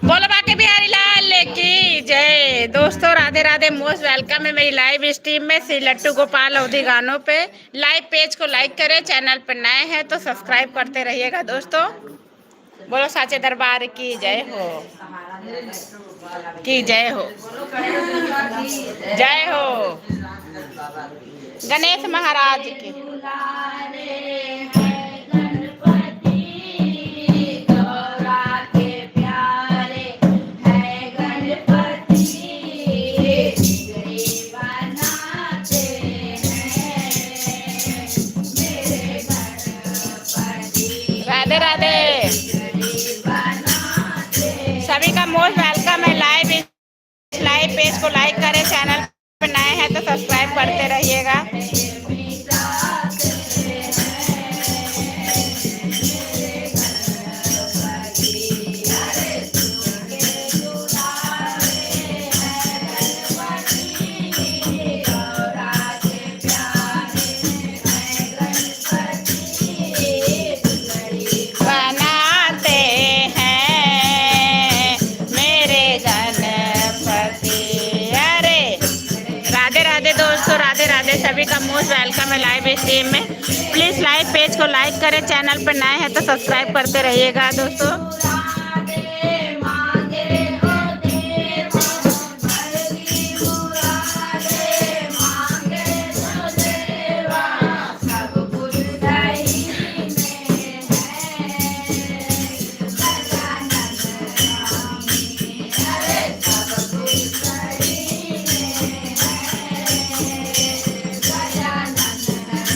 बोलो बाके बिहारी लाल की जय। दोस्तों राधे राधे, मोस्ट वेलकम है मेरी लाइव स्ट्रीम में श्री लट्टू गोपाल अवधी गानों पे। लाइव पेज को लाइक करें, चैनल पर नए हैं तो सब्सक्राइब करते रहिएगा दोस्तों। बोलो साचे दरबार की जय हो, की जय हो, जय हो गणेश महाराज की। राधे राधे, सभी का मोस्ट वेलकम है। लाइव पेज को लाइक करें, चैनल पर नए हैं तो सब्सक्राइब करते रहिएगा। सभी का मोस्ट वेलकम है लाइव स्ट्रीम में। प्लीज लाइव पेज को लाइक करें, चैनल पर नए हैं तो सब्सक्राइब करते रहिएगा दोस्तों।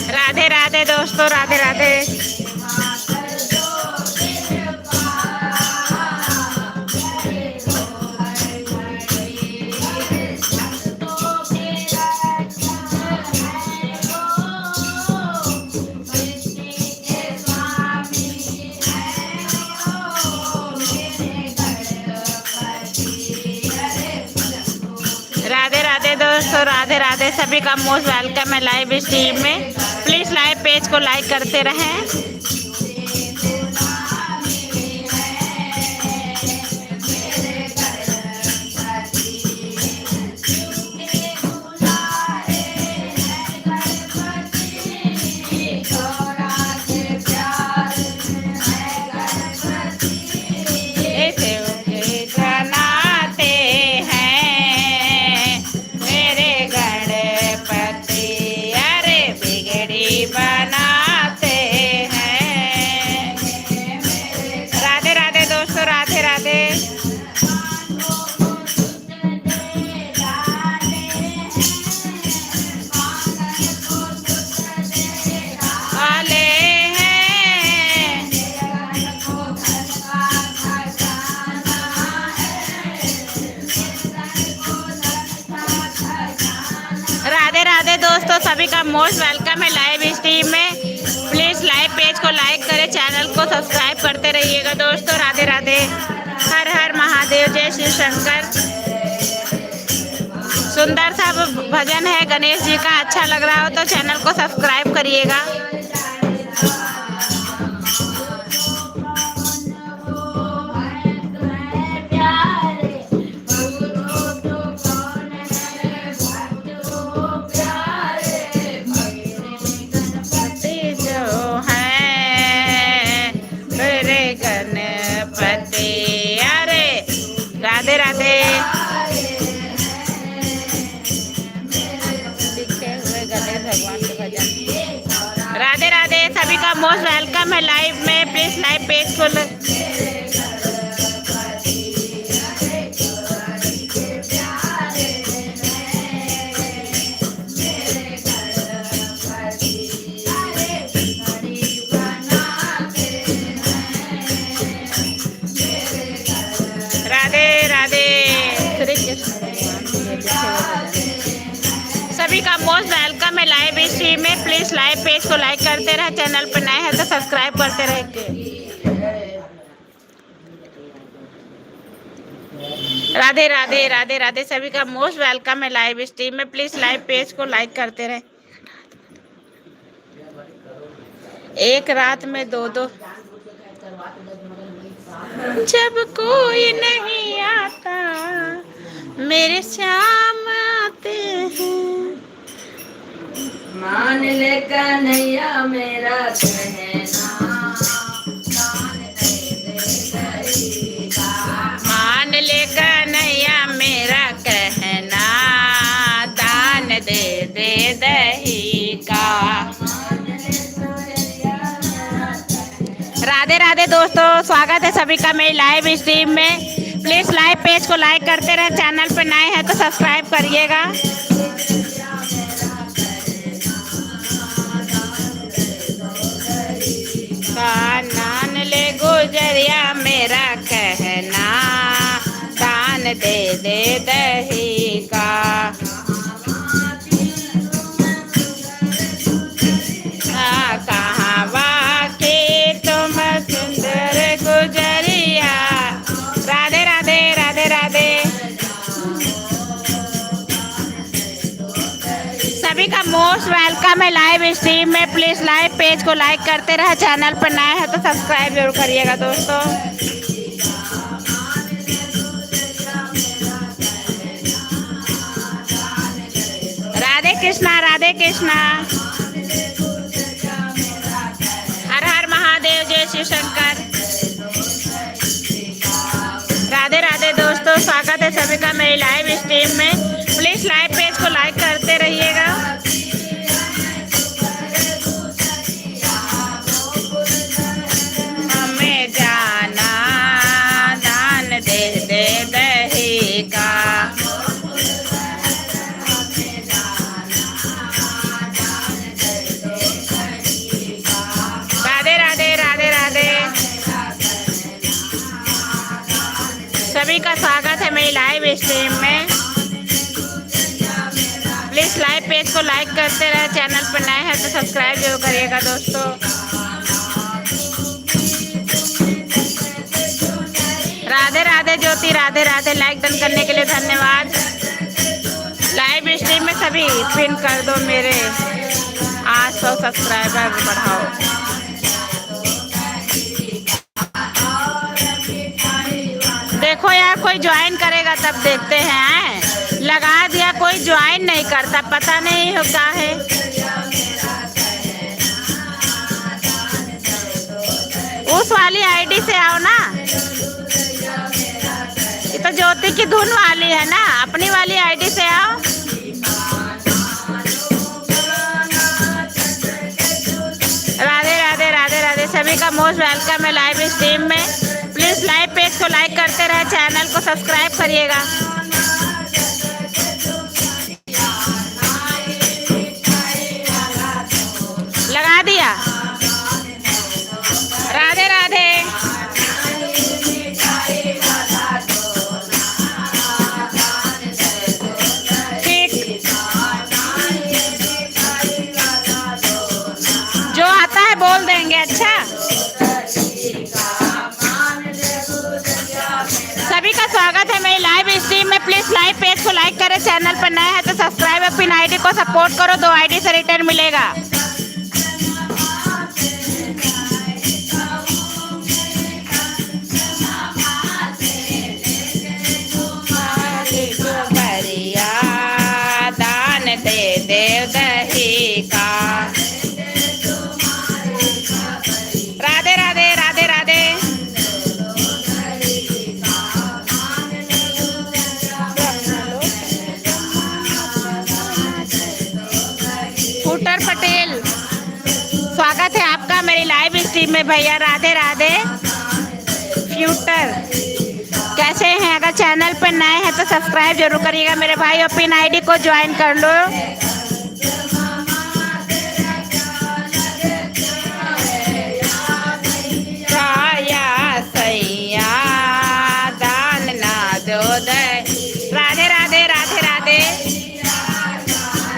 राधे राधे दोस्तों, राधे राधे। राधे राधे दोस्तों, राधे राधे, सभी का मोस्ट वेलकम है लाइव स्ट्रीम में। प्लीज लाइव पेज को लाइक करते रहें। बनाते हैं। राधे राधे दोस्तों, राधे राधे। आले हैं, राधे राधे दोस्तों, सभी का मोस्ट वेलकम है लाइव स्ट्रीम में। प्लीज लाइव पेज को लाइक करें, चैनल को सब्सक्राइब करते रहिएगा दोस्तों। राधे राधे, हर हर महादेव, जय श्री शंकर। सुंदर सा भजन है गणेश जी का, अच्छा लग रहा हो तो चैनल को सब्सक्राइब करिएगा। राधे राधे, भगवान के भजन। राधे राधे, सभी का मोस्ट वेलकम है लाइव में। प्लीज लाइव पेज को सभी का मोस्ट वेलकम है लाइव स्ट्रीम में। प्लीज लाइव पेज को लाइक करते रहे, चैनल पर नए हैं तो सब्सक्राइब करते रहे। राधे राधे, राधे राधे, सभी का मोस्ट वेलकम है लाइव स्ट्रीम में। प्लीज लाइव पेज को लाइक करते रहे। एक रात में दो जब कोई नहीं आता मेरे श्याम आते हैं। मान ले कन्हैया मेरा कहना, दान दे दे दही का। मान ले कन्हैया मेरा कहना, दान दे दे दही का। राधे राधे दोस्तों, स्वागत है सभी का मेरी लाइव स्ट्रीम में। प्लीज लाइव पेज को लाइक करते रहे, चैनल पर नए हैं तो सब्सक्राइब करिएगा। दान ले गुजरिया मेरा कहना, दान दे दे दही का। कहाँ की तुम सुंदर गुजरिया। राधे राधे राधे राधे। सभी का मोस्ट वेलकम है लाइव स्ट्रीम में। प्लीज लाइव पेज को लाइक करते रहे, चैनल पर नए हैं तो सब्सक्राइब जरूर करिएगा दोस्तों। राधे कृष्णा राधे कृष्णा। हर हर महादेव, जय शिव शंकर। राधे राधे दोस्तों, स्वागत है सभी का मेरी लाइव स्ट्रीम में। प्लीज लाइव पेज को लाइक करते रहिएगा। हमें जाना, दान दे दे दही का। राधे राधे राधे राधे। सभी का स्वागत है मेरी लाइव स्ट्रीम में। प्लीज लाइव पेज को लाइक करते रहे, चैनल पर नए हैं तो सब्सक्राइब जरूर करिएगा दोस्तों। राधे राधे ज्योति, राधे राधे। लाइक डन करने के लिए धन्यवाद। लाइव स्ट्रीम में सभी पिन कर दो, मेरे 800 सब्सक्राइबर बढ़ाओ। देखो यार, कोई ज्वाइन करेगा तब देखते हैं। लगा दिया, कोई ज्वाइन नहीं करता, पता नहीं हो क्या है। उस वाली आईडी से आओ ना, ये तो ज्योति की धुन वाली है ना, अपनी वाली आईडी से आओ। राधे राधे राधे राधे। सभी का मोस्ट वेलकम है लाइव स्ट्रीम में। प्लीज लाइव पेज को लाइक करते रहे, चैनल को सब्सक्राइब करिएगा। लगा दिया। राधे राधे। ठीक, जो आता है बोल देंगे। अच्छा, सभी का स्वागत है मेरी लाइव स्ट्रीम में। प्लीज लाइव पेज को लाइक करें, चैनल पर नए हैं तो सब्सक्राइब, अपनी आईडी को सपोर्ट करो। 2 आईडी से रिटर्न मिलेगा। दान दे दे दही का। राधे राधे राधे राधे। फ्यूटर पटेल, स्वागत है आपका मेरी लाइव स्ट्रीम में भैया। राधे राधे। फ्यूटर कैसे हैं? अगर चैनल पर नए हैं तो सब्सक्राइब जरूर करिएगा मेरे भाई, और पिन आईडी को ज्वाइन कर लो। सैया दान ना दो दे। राधे राधे राधे राधे।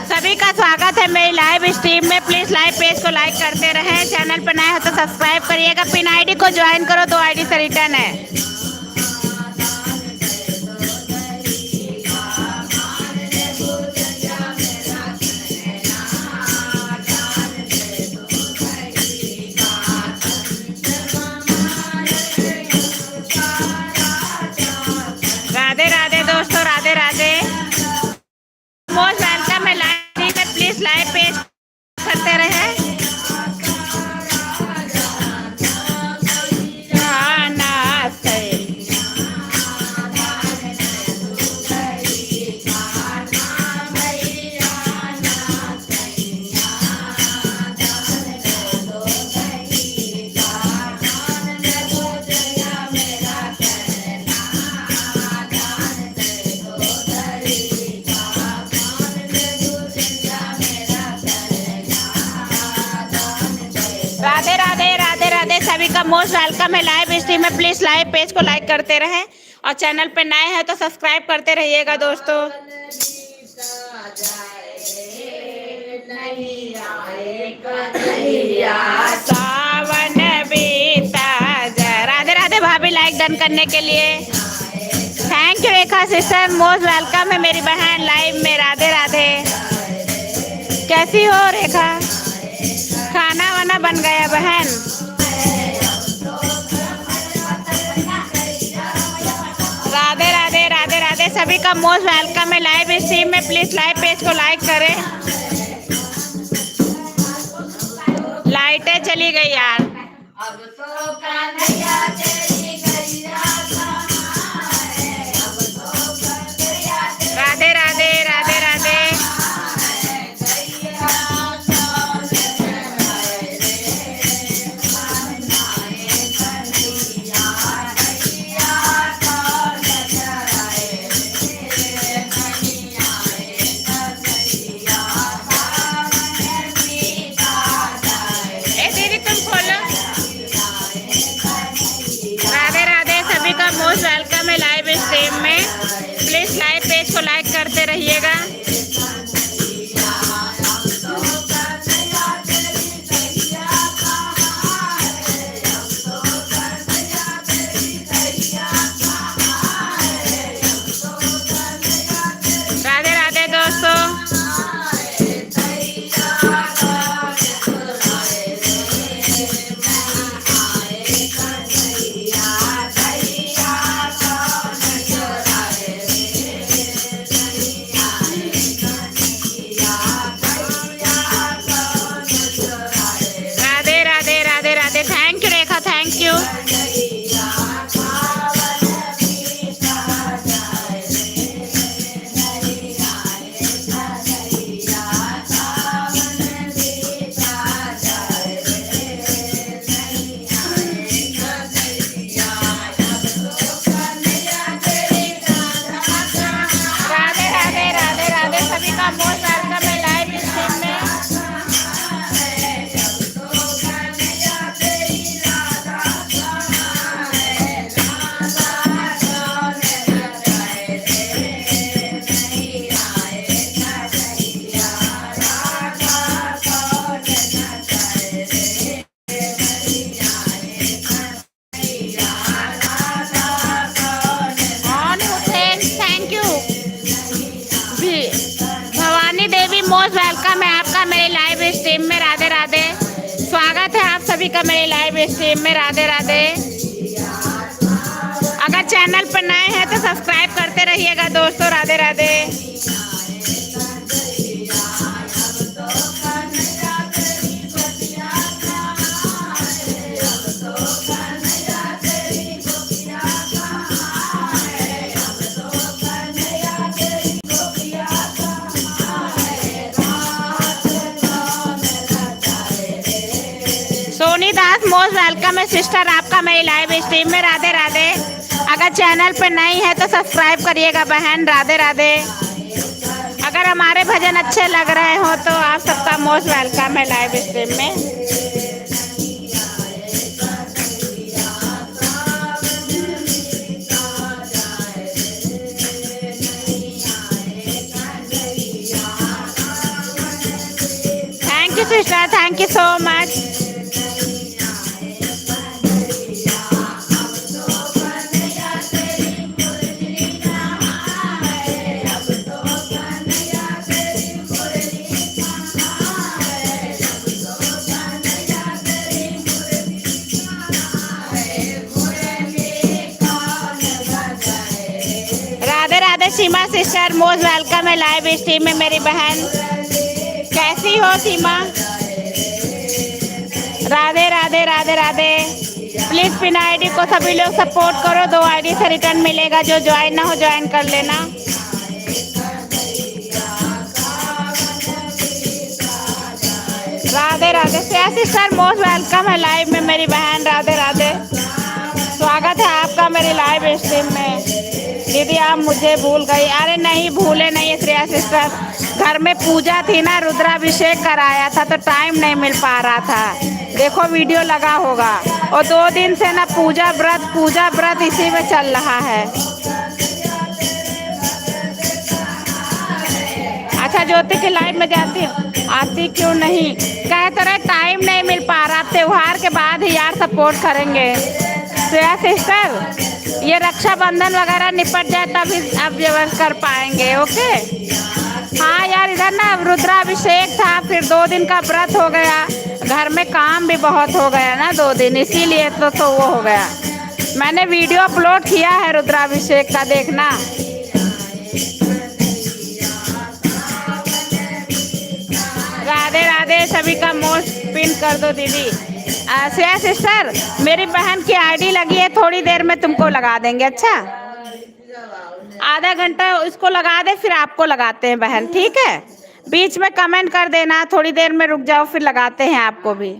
सभी का स्वागत है मेरी लाइव स्ट्रीम में। प्लीज लाइव पेज को लाइक करते रहें, चैनल पर नए हो तो सब्सक्राइब करिएगा। पिन आईडी को ज्वाइन करो, 2 आईडी से रिटर्न है। करते रहे। खाना सही राधे राधे राधे राधे सभी का मोस्ट वेलकम है लाइव स्ट्रीम में। प्लीज लाइव पेज को लाइक करते रहें और चैनल पे नए हैं तो सब्सक्राइब करते रहिएगा दोस्तों। सावन बीता जाए। राधे राधे भाभी लाइक डन करने के लिए thank you. Rekha sister most welcome है मेरी बहन लाइव में। राधे राधे कैसी हो रेखा? खाना वाना बन गया बहन? राधे राधे राधे राधे सभी का मोस्ट वेलकम है लाइव स्ट्रीम में। प्लीज लाइव पेज को लाइक करें। लाइटें चली गई यार। अब तो कन्हैया तेरी गैया राधे राधे राधे राधे मोस्ट वेलकम है लाइव स्ट्रीम में। प्लीज लाइव पेज को लाइक करते रहिएगा। राधे राधे दोस्तों। Thank you Rekha thank you. Radhe Radhe Radhe Radhe सभी का मोस्ट वेलकम है लाइव स्ट्रीम में। मोस्ट वेलकम है आपका मेरे लाइव स्ट्रीम में। राधे राधे स्वागत है आप सभी का मेरे लाइव स्ट्रीम में। राधे राधे अगर चैनल पर नए हैं तो सब्सक्राइब करते रहिएगा दोस्तों। राधे राधे सोनी दास मोस्ट वेलकम है सिस्टर आपका मेरी लाइव स्ट्रीम में। राधे राधे अगर चैनल पे नई है तो सब्सक्राइब करिएगा बहन। राधे राधे अगर हमारे भजन अच्छे लग रहे हो तो आप सबका मोस्ट वेलकम है लाइव स्ट्रीम में। Thank you sister thank you so much. Seema sister most welcome है लाइव स्ट्रीम में मेरी बहन। कैसी हो Seema? Radhe Radhe Radhe Radhe. Please pin ID को सभी लोग सपोर्ट करो, 2 आईडी से रिटर्न मिलेगा। जो ज्वाइन ना हो ज्वाइन कर लेना। Radhe Radhe. Shreya sister most welcome है लाइव में मेरी बहन। राधे राधे, स्वागत है आपका मेरी लाइव स्ट्रीम में। दीदी आप मुझे भूल गई। अरे नहीं भूले नहीं श्रेया सिस्टर, घर में पूजा थी ना, रुद्राभिषेक कराया था तो टाइम नहीं मिल पा रहा था। देखो वीडियो लगा होगा। और 2 दिन से ना पूजा व्रत इसी में चल रहा है। अच्छा ज्योति की लाइव में जाती आती क्यों नहीं? कहते रहे टाइम नहीं मिल पा रहा। त्योहार के बाद ही यार सपोर्ट करेंगे। श्रेया सिस्टर ये रक्षाबंधन वगैरह निपट जाए तभी अब जब कर पाएंगे। ओके हाँ यार, इधर ना रुद्राभिषेक था, फिर 2 दिन का व्रत हो गया, घर में काम भी बहुत हो गया ना 2 दिन, इसीलिए तो वो हो गया। मैंने वीडियो अपलोड किया है रुद्राभिषेक का, देखना। राधे राधे सभी का मोस्ट पिन कर दो दीदी। श्रेया सिस्टर मेरी बहन की आईडी लगी है, थोड़ी देर में तुमको लगा देंगे। अच्छा आधा घंटा इसको लगा दे, फिर आपको लगाते हैं बहन, ठीक है? बीच में कमेंट कर देना, थोड़ी देर में रुक जाओ, फिर लगाते हैं आपको भी।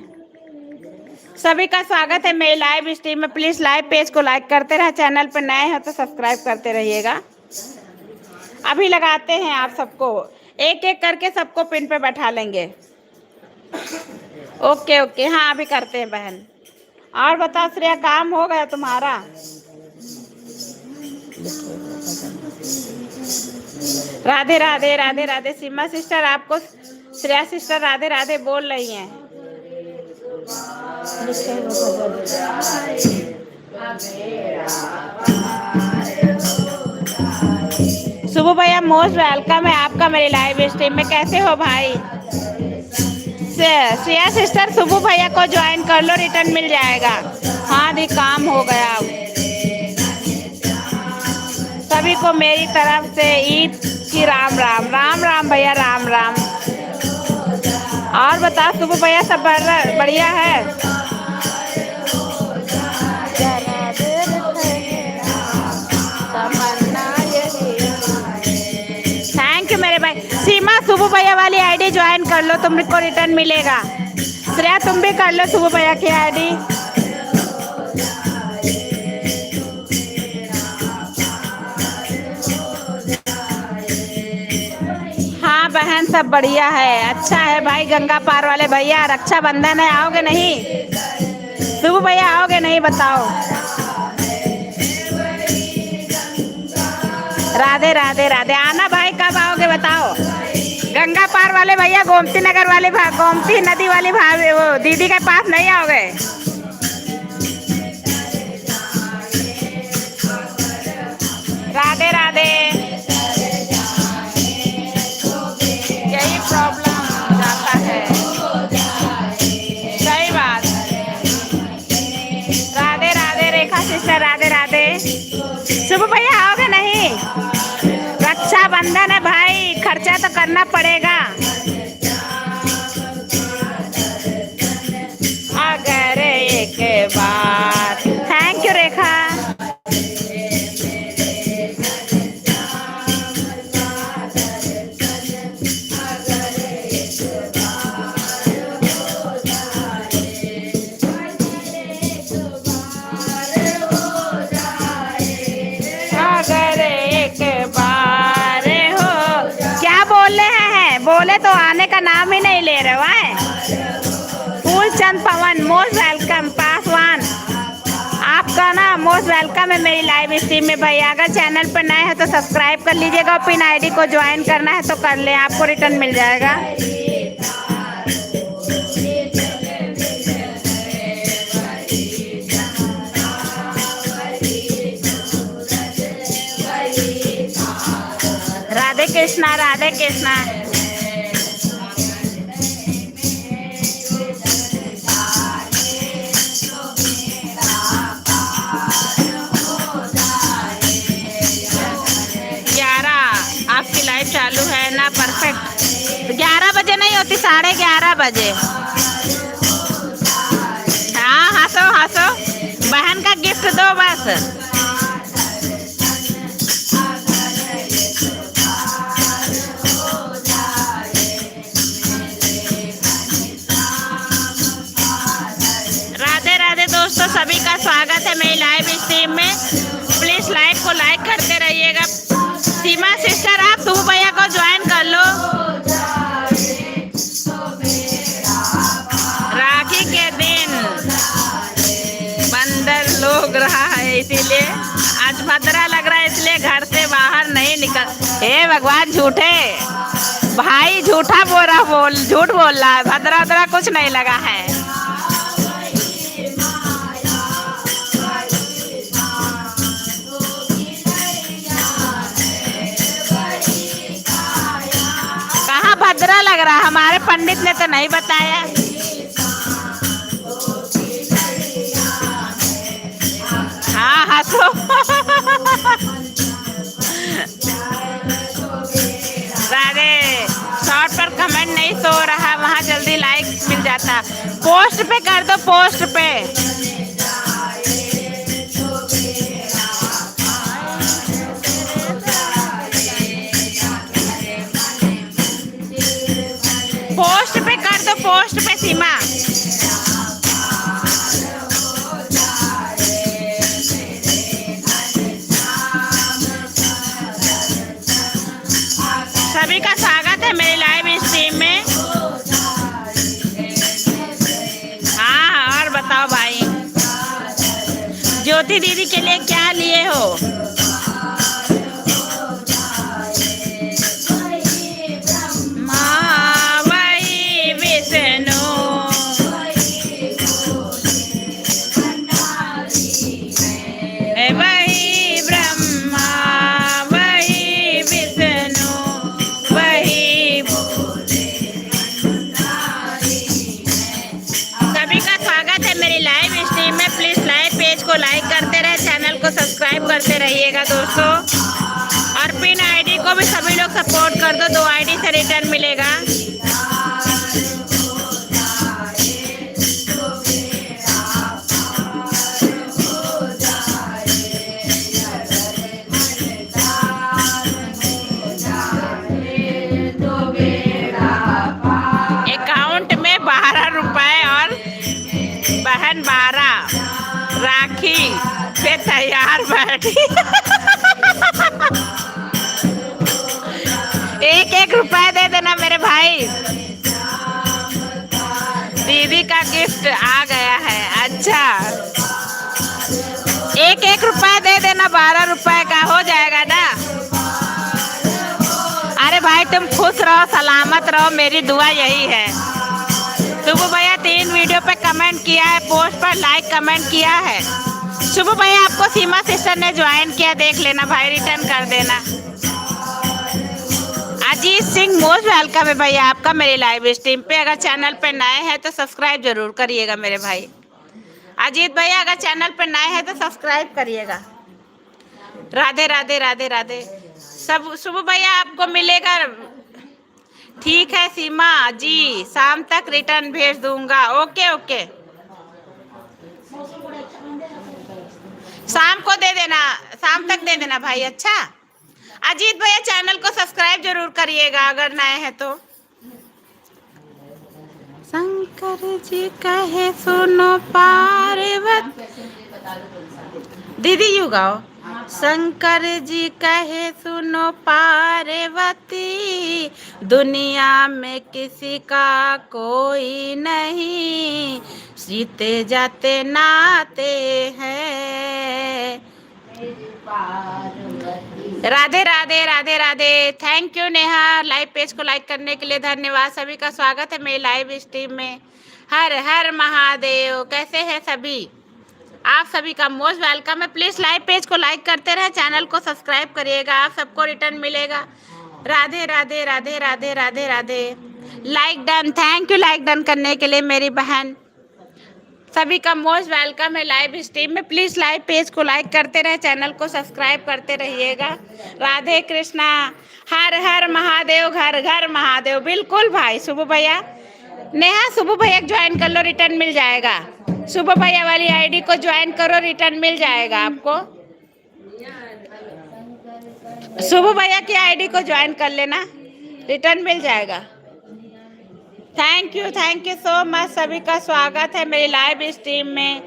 सभी का स्वागत है मेरी लाइव स्ट्रीम में। प्लीज़ लाइव पेज को लाइक करते रहे, चैनल पर नए हो तो सब्सक्राइब करते रहिएगा। अभी लगाते हैं आप सबको, एक एक करके सबको पिन पे बैठा लेंगे। ओके ओके हाँ अभी करते हैं बहन। और बता श्रेया, काम हो गया तुम्हारा? राधे राधे राधे राधे। सीमा सिस्टर आपको श्रेया सिस्टर राधे राधे बोल रही हैं। शुभ भैया मोस्ट वेलकम है आपका मेरी लाइव स्ट्रीम में। कैसे हो भाई? श्रेया सिस्टर शुभ भैया को ज्वाइन कर लो, रिटर्न मिल जाएगा। हाँ दी काम हो गया। सभी को मेरी तरफ से ईद की राम राम। राम राम भैया, राम राम। और बता शुभ भैया सब बढ़िया है? थैंक यू मेरे भाई। सीमा शुभ भैया वाली आईडी ज्वाइन कर लो, तुमको रिटर्न मिलेगा। श्रेया तुम भी कर लो शुभ भैया की आईडी। हाँ बहन सब बढ़िया है, अच्छा है भाई। गंगा पार वाले भैया रक्षाबंधन है, आओगे नहीं? शुभ भैया आओगे नहीं बताओ? राधे राधे राधे। आना भाई, कब आओगे बताओ? गंगा पार वाले भैया, गोमती नगर वाले गोमती नदी वाली भाभी वो दीदी के पास नहीं आओगे? राधे राधे। यही प्रॉब्लम जाता है, सही बात। राधे राधे रेखा सिस्टर राधे राधे। शुभ भैया आओगे नहीं? रक्षाबंधन है भाई, खर्चा तो करना पड़ेगा। अगर एक बार। थैंक यू रेखा। बोले तो आने का नाम ही नहीं ले रहे हैं। फूलचंद पवन मोस्ट वेलकम। पासवान आपका ना मोस्ट वेलकम है मेरी लाइव स्ट्रीम में भैया। अगर चैनल पर नए हैं तो सब्सक्राइब कर लीजिएगा और पिन आईडी को ज्वाइन करना है तो कर लें, आपको रिटर्न मिल जाएगा। राधे कृष्णा राधे कृष्णा। चालू है ना? परफेक्ट। 11 बजे नहीं होती, 11:30 बजे। राधे राधे दोस्तों, सभी का स्वागत है मेरी लाइव स्ट्रीम में। प्लीज लाइव को लाइक करते रहिएगा। सीमा सिस्टर, आप तू भैया को ज्वाइन कर लो। राखी के दिन बंदर लोग रहा है, इसीलिए आज भद्रा लग रहा है, इसलिए घर से बाहर नहीं निकल। हे भगवान, झूठे भाई, झूठा झूठ बोल रहा है। भद्रा उधरा कुछ नहीं लगा है। कहाँ भद्रा लग रहा, हमारे पंडित ने तो नहीं बताया। हाँ हंसो। राधे, शॉर्ट पर कमेंट नहीं सो रहा, वहाँ जल्दी लाइक मिल जाता। पोस्ट पे कर दो, पोस्ट पे। पोस्ट पे कर दो, पोस्ट पे सीमा। सभी का स्वागत है मेरी लाइव स्ट्रीम में। हाँ, और बताओ भाई, ज्योति दीदी के लिए क्या लिए हो? माँ वही विष्णु, वही ब्रह्मा, वही विष्णु, वही। सभी का स्वागत है मेरी लाइव स्ट्रीम में। प्लीज लाइव पेज को लाइक करते रहे, चैनल को सब्सक्राइब करते रहिएगा दोस्तों। और पिन आईडी को भी सभी लोग सपोर्ट कर दो, 2 आईडी से रिटर्न मिलेगा। अकाउंट में 12 रुपए और बहन 12 राखी पे तैयार बैठी। 1-1 रुपया दे देना मेरे भाई। दीदी का गिफ्ट आ गया है। अच्छा, 1-1 रुपया दे देना, 12 रुपए का हो जाएगा ना। अरे भाई, तुम खुश रहो, सलामत रहो, मेरी दुआ यही है। शुभ भैया 3 वीडियो पे कमेंट किया है, पोस्ट पर लाइक कमेंट किया है। शुभ भैया, आपको सीमा सिस्टर ने ज्वाइन किया, देख लेना भाई, रिटर्न कर देना। अजीत सिंह, मोस्ट वेलकम है भैया आपका मेरे लाइव स्ट्रीम पे। अगर चैनल पे नए हैं तो सब्सक्राइब जरूर करिएगा मेरे भाई। अजीत भैया, अगर चैनल पे नए हैं तो सब्सक्राइब करिएगा। राधे राधे राधे राधे। सब शुभ भैया आपको मिलेगा। ठीक है सीमा जी, शाम तक रिटर्न भेज दूंगा। ओके ओके, शाम को दे देना, शाम तक दे देना भाई। अच्छा, अजीत भैया चैनल को सब्सक्राइब जरूर करिएगा अगर नए हैं तो। शंकर जी कहे सुनो पार्वती, दीदी यू गाओ। शंकर जी कहे सुनो पार्वती, दुनिया में किसी का कोई नहीं, सीते जाते नाते हैं। Radhe Radhe Radhe Radhe. Thank you Neha, live page को लाइक करने के लिए धन्यवाद। सभी का स्वागत है मेरी लाइव स्ट्रीम में। हर हर महादेव। कैसे हैं सभी? आप सभी का मोस्ट वेलकम है। प्लीज़ लाइव पेज को लाइक करते रहे, चैनल को सब्सक्राइब करिएगा, आप सबको रिटर्न मिलेगा। Radhe Radhe Radhe Radhe Radhe Radhe. Like done, thank you like done करने के लिए मेरी बहन। सभी का मोस्ट वेलकम है लाइव स्ट्रीम में। प्लीज़ लाइव पेज को लाइक करते रहे, चैनल को सब्सक्राइब करते रहिएगा। राधे कृष्णा। हर हर महादेव, घर घर महादेव। बिल्कुल भाई। शुभ भैया, नेहा शुभ भैया ज्वाइन कर लो, रिटर्न मिल जाएगा। सुबह भैया वाली आईडी को ज्वाइन करो, रिटर्न मिल जाएगा आपको। सुबह भैया की आईडी को ज्वाइन कर लेना, रिटर्न मिल जाएगा। Thank you so much. सभी का स्वागत है मेरी लाइव स्ट्रीम में।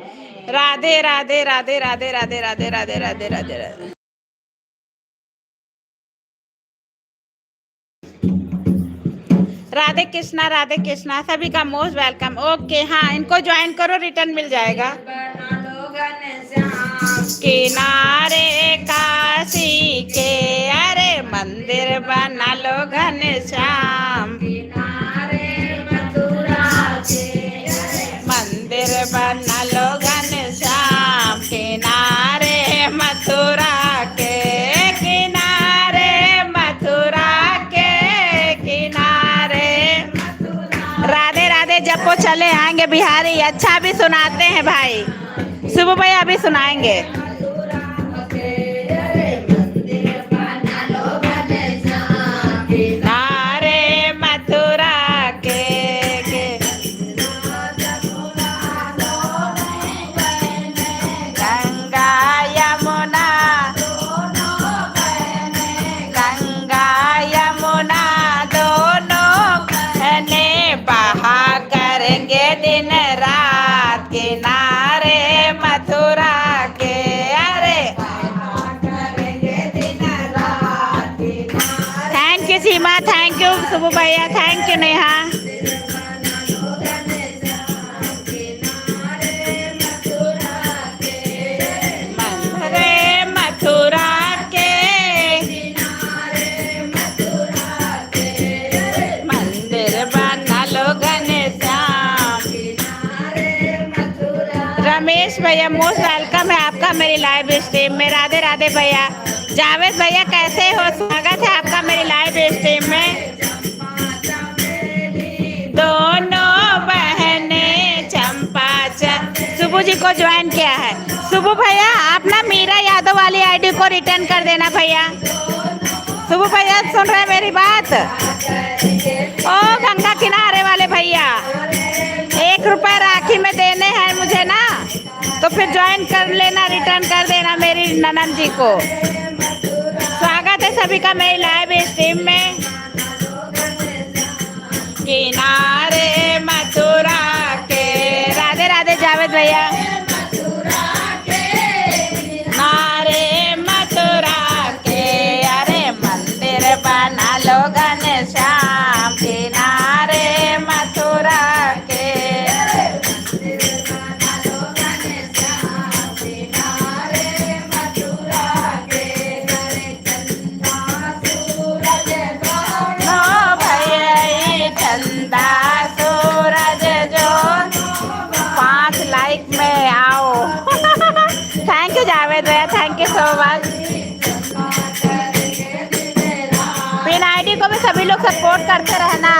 राधे राधे राधे राधे राधे राधे राधे राधे राधे राधे। राधे कृष्णा, सभी का मोस्ट वेलकम। ओके हाँ, इनको ज्वाइन करो, रिटर्न मिल जाएगा। किनारे काशी के अरे मंदिर बना लो घनश्याम, मंदिर बना लो घनश्याम, किनारे मथुरा के, किनारे मथुरा के किनारे। राधे राधे। जब वो चले आएंगे बिहारी, अच्छा भी सुनाते हैं भाई। सुबह भैया अभी सुनाएंगे। दिन रात किनारे मथुरा के अरे करेंगे दिन रात। Thank you Seema, thank you सुबह भैया, थैंक यू नेहा। रमेश भैया मोस्ट वेलकम है आपका मेरी लाइव स्ट्रीम में। राधे राधे भैया। जावेद भैया कैसे हो, स्वागत है आपका मेरी लाइव स्ट्रीम में। दोनों बहने चंपा सुबू जी को ज्वाइन किया है। सुबू भैया आप ना मीरा यादव वाली आईडी को रिटर्न कर देना भैया। सुबू भैया सुन रहे हैं मेरी बात? ओ गंगा किनारे वाले भैया, 1 रुपया राखी में देने हैं मुझे ना, तो फिर ज्वाइन कर लेना, रिटर्न कर देना मेरी ननद जी को। स्वागत है सभी का मेरी लाइव स्ट्रीम में। किनारे मथुरा के राधे राधे जावेद भैया। नारे मथुरा के अरे मंदिर बना लो घनश्याम, किनारे मथुरा के सूरज जो 5 लाइक में आओ। थैंक यू जावेद भैया, thank you so much. Pin ID को भी सभी लोग सपोर्ट करते रहना।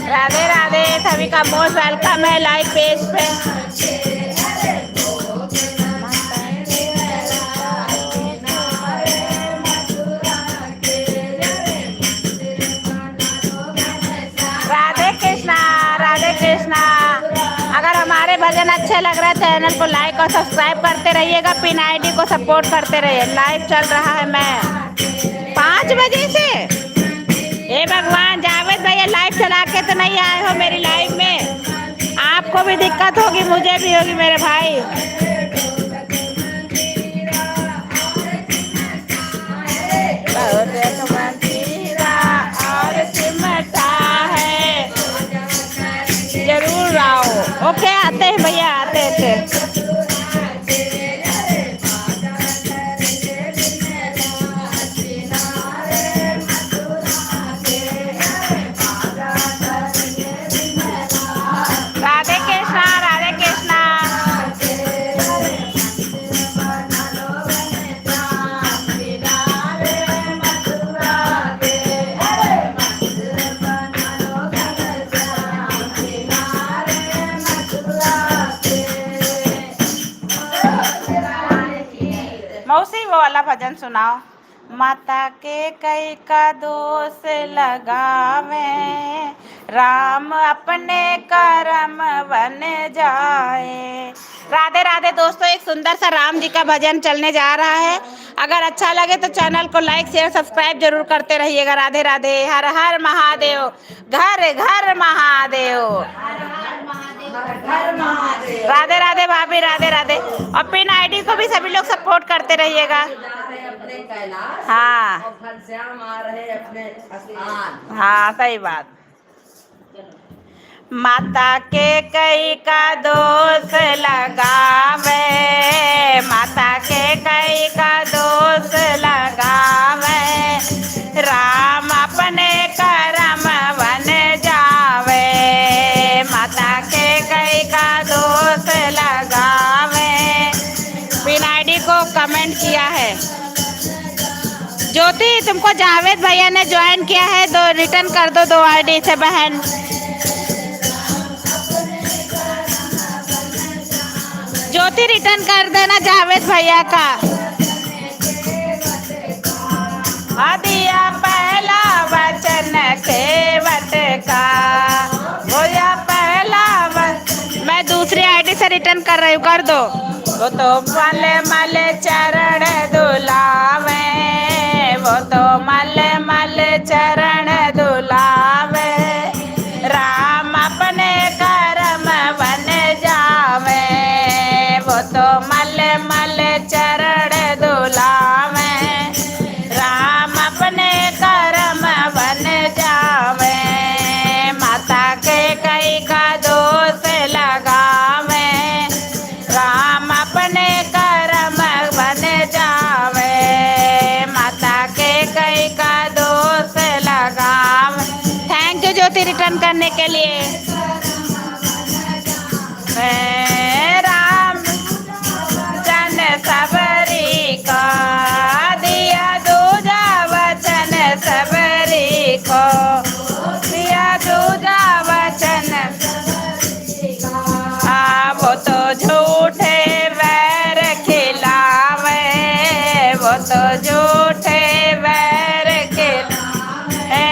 राधे राधे, सभी का मोस्ट वेलकम है लाइव पेज पे। राधे कृष्णा, राधे कृष्णा। अगर हमारे भजन अच्छे लग रहे हैं चैनल को लाइक और सब्सक्राइब करते रहिएगा, पिन आईडी को सपोर्ट करते रहिए। लाइव चल रहा है मैं 5 बजे से। हे भगवान, जावेद भैया लाइव चला के तो नहीं आए हो मेरी लाइव में। आपको भी दिक्कत होगी, मुझे भी होगी मेरे भाई। और सिमटा है, जरूर आओ। ओके आते हैं भैया, आते थे। भजन सुनाओ। माता के कई का दोष लगावे, राम अपने कर्म बन जाए। राधे राधे दोस्तों, एक सुंदर सा राम जी का भजन चलने जा रहा है। अगर अच्छा लगे तो चैनल को लाइक शेयर सब्सक्राइब जरूर करते रहिएगा। राधे राधे, हर हर महादेव, घर घर महादेव। राधे राधे भाभी, राधे राधे। और पिन आईडी को भी सभी लोग सपोर्ट करते रहिएगा। अपने कैलाश हाँ और घनश्याम आ रहे अपने स्थान। हाँ सही बात। माता के कई का दोष लगावे, माता के कई का दोष लगावे, राम अपने कर्म बन जावे। माता के कई का दोष लगावे। पिन आईडी को कमेंट किया है। ज्योति, तुमको जावेद भैया ने ज्वाइन किया है, दो रिटर्न कर दो 2 आईडी से बहन। ज्योति रिटर्न कर देना जावेद भैया का। दिया पहला वचन केवट का, बोया पहला वचन। मैं दूसरी आईडी से रिटर्न कर रही हूँ, कर दो। वो तो मल मल चरण दुलावे, वो तो मल मल चरण दुलावे, राम अपने कर्म बन जावे। वो तो मल मल चरण दुलावे, राम अपने कर्म बन जावे। माता के कई का दोष लगावे, राम अपने कर्म बन जावे। माता के कई का दोष लगावे। थैंक यू ज्योति रिटर्न करने के लिए। राम जन सबरी का दिया दूजा वचन, सबरी को दिया दूजा वचन। वो तो झूठे वैर खिलावे, वो तो झूठे वैर खिलावे,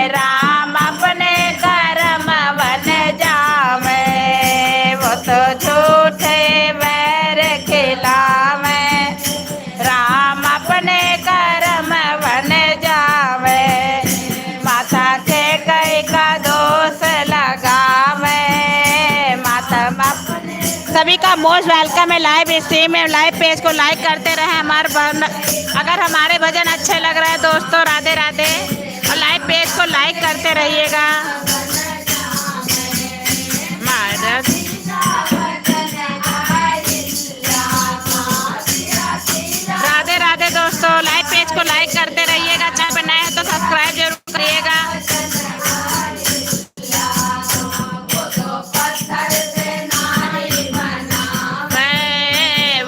राम अपने कर्म बन जावे। वो तो झूठे वैर खिलावे, राम अपने कर्म बन जावे। माता के कई का दोष लगावे, माता सभी का मोस्ट वेलकम है लाइव स्ट्रीम में। लाइव पेज को लाइक करते रहे। अगर हमारे भजन अच्छे लग रहे हैं दोस्तों, राधे राधे, और लाइव पेज को लाइक करते रहिएगा। राधे राधे दोस्तों, लाइव पेज को लाइक करते रहिएगा। चैनल पर नए हैं तो सब्सक्राइब जरूर करिएगा।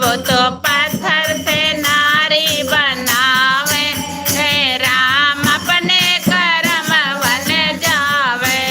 वो तो पत्थर से नारी बनावे, राम अपने कर्म बन जावे।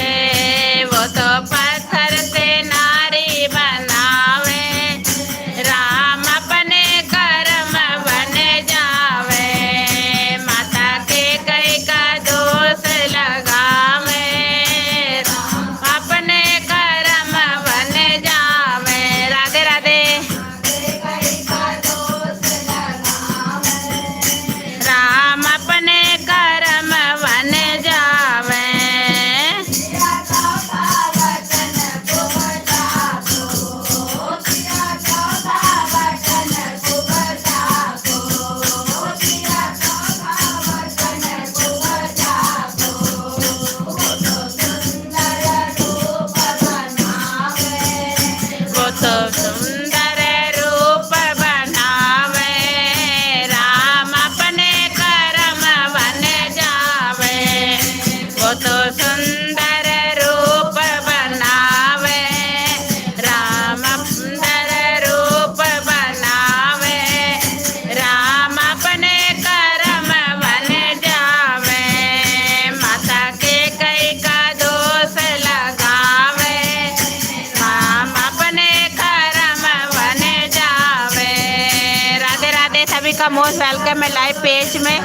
का मोस्ट वेलकम है लाइव पेज में।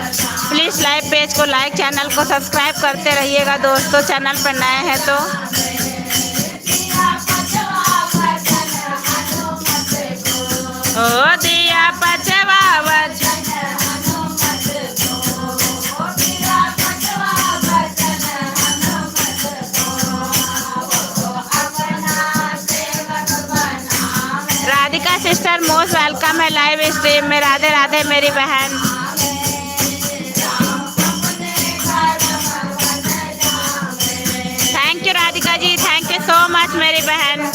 प्लीज़ लाइव पेज को लाइक, चैनल को सब्सक्राइब करते रहिएगा दोस्तों, चैनल पर नए हैं तो। ओ दिया पचवावत राधिका सिस्टर मोस्ट वेलकम है लाइव स्ट्रीम में। राधे राधे मेरी बहन। Thank you Radhika ji, thank you so much मेरी बहन।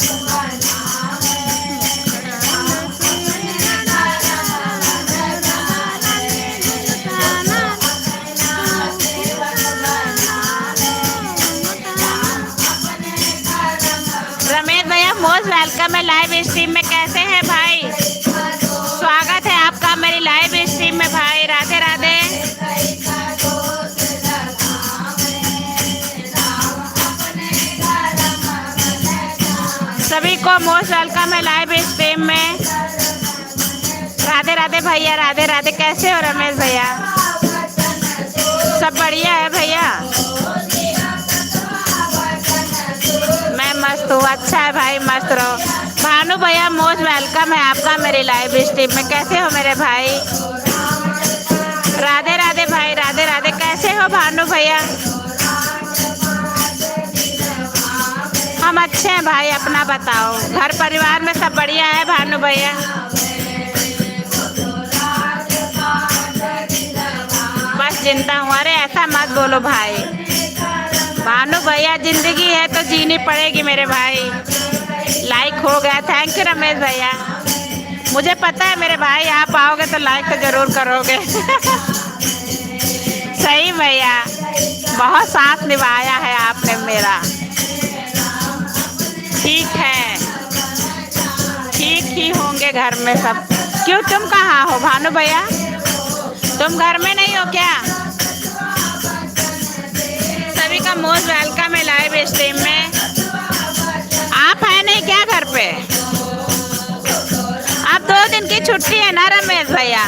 रमेश भैया मोस्ट वेलकम है लाइव स्ट्रीम में। कैसे हैं भाई? स्वागत है आपका मेरी लाइव स्ट्रीम में भाई। राधे राधे। सभी को मोस्ट वेलकम है लाइव स्ट्रीम में। राधे राधे भैया, राधे राधे। कैसे हो रमेश भैया? सब बढ़िया है भैया? मैं मस्त हूँ। अच्छा है भाई, मस्त रहो। भानु भैया मोस्ट वेलकम है आपका मेरे लाइव स्ट्रीम में। कैसे हो मेरे भाई? राधे राधे भाई, राधे राधे। कैसे हो भानु भैया? हम अच्छे हैं भाई, अपना बताओ। घर परिवार में सब बढ़िया है भानु भैया? बस चिंता हूँ। अरे ऐसा मत बोलो भाई। भानु भैया जिंदगी है तो जीनी पड़ेगी मेरे भाई। लाइक हो गया, थैंक यू रमेश भैया। मुझे पता है मेरे भाई आप आओगे तो लाइक तो जरूर करोगे। सही भैया, बहुत साथ निभाया है आपने मेरा। ठीक है, ठीक ही होंगे घर में सब। क्यों, तुम कहाँ हो भानु भैया? तुम घर में नहीं हो क्या? सभी का मोस्ट वेलकम है लाइव स्ट्रीम में। आप है नहीं क्या घर पे? अब 2 दिन की छुट्टी है ना रमेश भैया?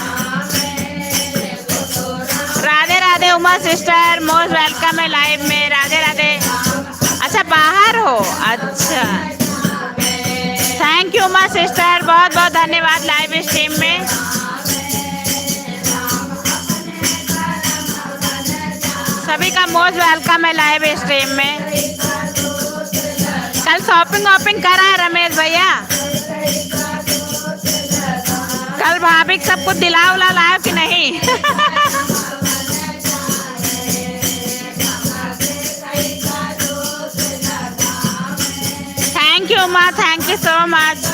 Radhe Radhe Uma sister most welcome है लाइव में। राधे राधे। अच्छा बाहर हो? अच्छा, थैंक यू उमा सिस्टर, बहुत बहुत धन्यवाद लाइव स्ट्रीम में। सभी का मोस्ट वेलकम है लाइव स्ट्रीम में। कल शॉपिंग वॉपिंग करा है रमेश भैया? कल भाभी सब कुछ दिला उला लाओ कि नहीं? थैंक यू माँ, थैंक यू सो मच।